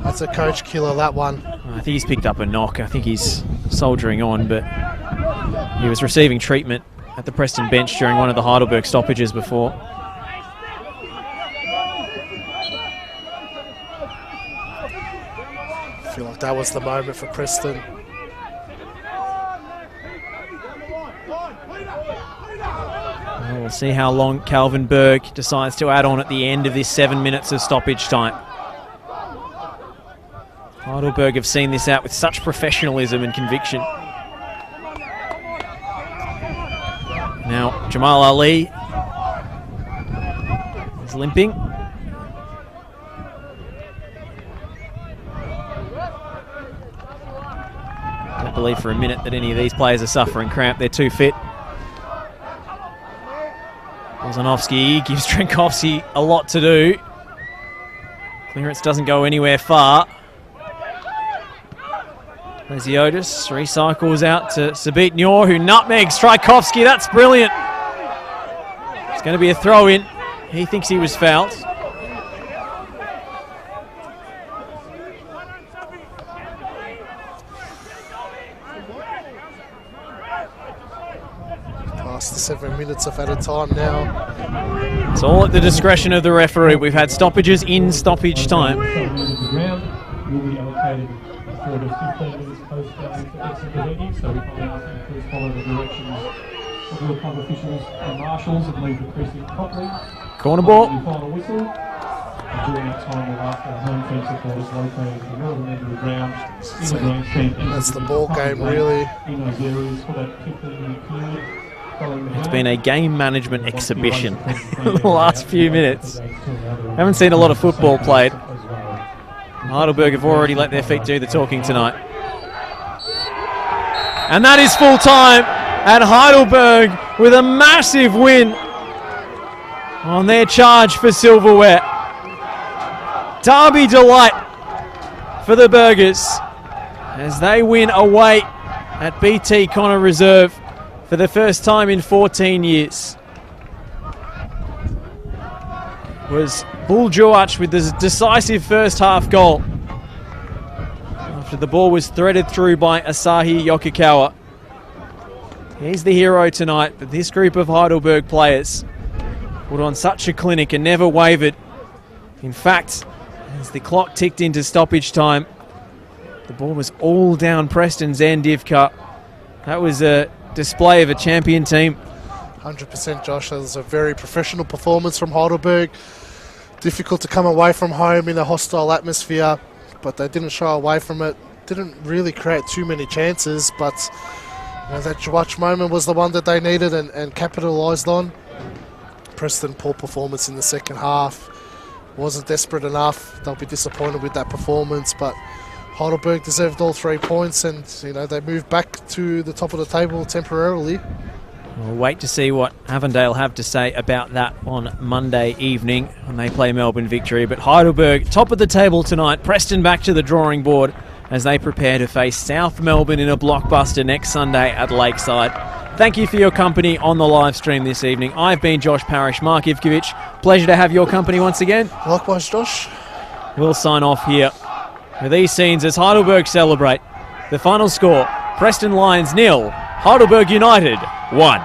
that's a coach killer, that one. I think he's picked up a knock. I think he's soldiering on, but he was receiving treatment at the Preston bench during one of the Heidelberg stoppages before. I feel like that was the moment for Preston. Well, we'll see how long Calvin Berg decides to add on at the end of this 7 minutes of stoppage time. Heidelberg have seen this out with such professionalism and conviction. Now Jamal Ali is limping. Don't believe for a minute that any of these players are suffering cramp. They're too fit. Bozanovsky gives Trenkovsky a lot to do. Clearance doesn't go anywhere far. Lesiotis recycles out to Sabitnior, who nutmegs Trajkovsky. That's brilliant. It's going to be a throw-in. He thinks he was fouled. Past the 7 minutes of added time now. It's all at the discretion of the referee. We've had stoppages in stoppage time. Will be allocated 4 to 15 minutes post-game for exit so we can ask them to please follow the directions of the club officials and marshals and leave the precinct properly. Corner ball. Final whistle. And during that time, we'll ask our home fence supporters located at the northern end of the ground in the grandstand. That's the ball game, really. In those areas for that 15-minute period. It's been a game management exhibition the last few minutes. Haven't seen a lot of football played. Heidelberg have already let their feet do the talking tonight. And that is full time, and Heidelberg with a massive win on their charge for silverware. Derby delight for the Burgers as they win away at BT Connor Reserve for the first time in 14 years. Was Bull George with the decisive first half goal after the ball was threaded through by Asahi Yokokawa. He's the hero tonight, but this group of Heidelberg players put on such a clinic and never wavered. In fact, as the clock ticked into stoppage time, the ball was all down Preston's end, Ivka. That was a display of a champion team. 100%, Josh. That was a very professional performance from Heidelberg. Difficult to come away from home in a hostile atmosphere, but they didn't shy away from it. Didn't really create too many chances, but that Jwach moment was the one that they needed and capitalised on. Preston, poor performance in the second half. Wasn't desperate enough. They'll be disappointed with that performance, but Heidelberg deserved all 3 points, and they moved back to the top of the table temporarily. We'll wait to see what Avondale have to say about that on Monday evening when they play Melbourne Victory. But Heidelberg, top of the table tonight. Preston back to the drawing board as they prepare to face South Melbourne in a blockbuster next Sunday at Lakeside. Thank you for your company on the live stream this evening. I've been Josh Parrish, Mark Ivkovic. Pleasure to have your company once again. Likewise, Josh. We'll sign off here with these scenes as Heidelberg celebrate. The final score, Preston Lions 0, Heidelberg United 1.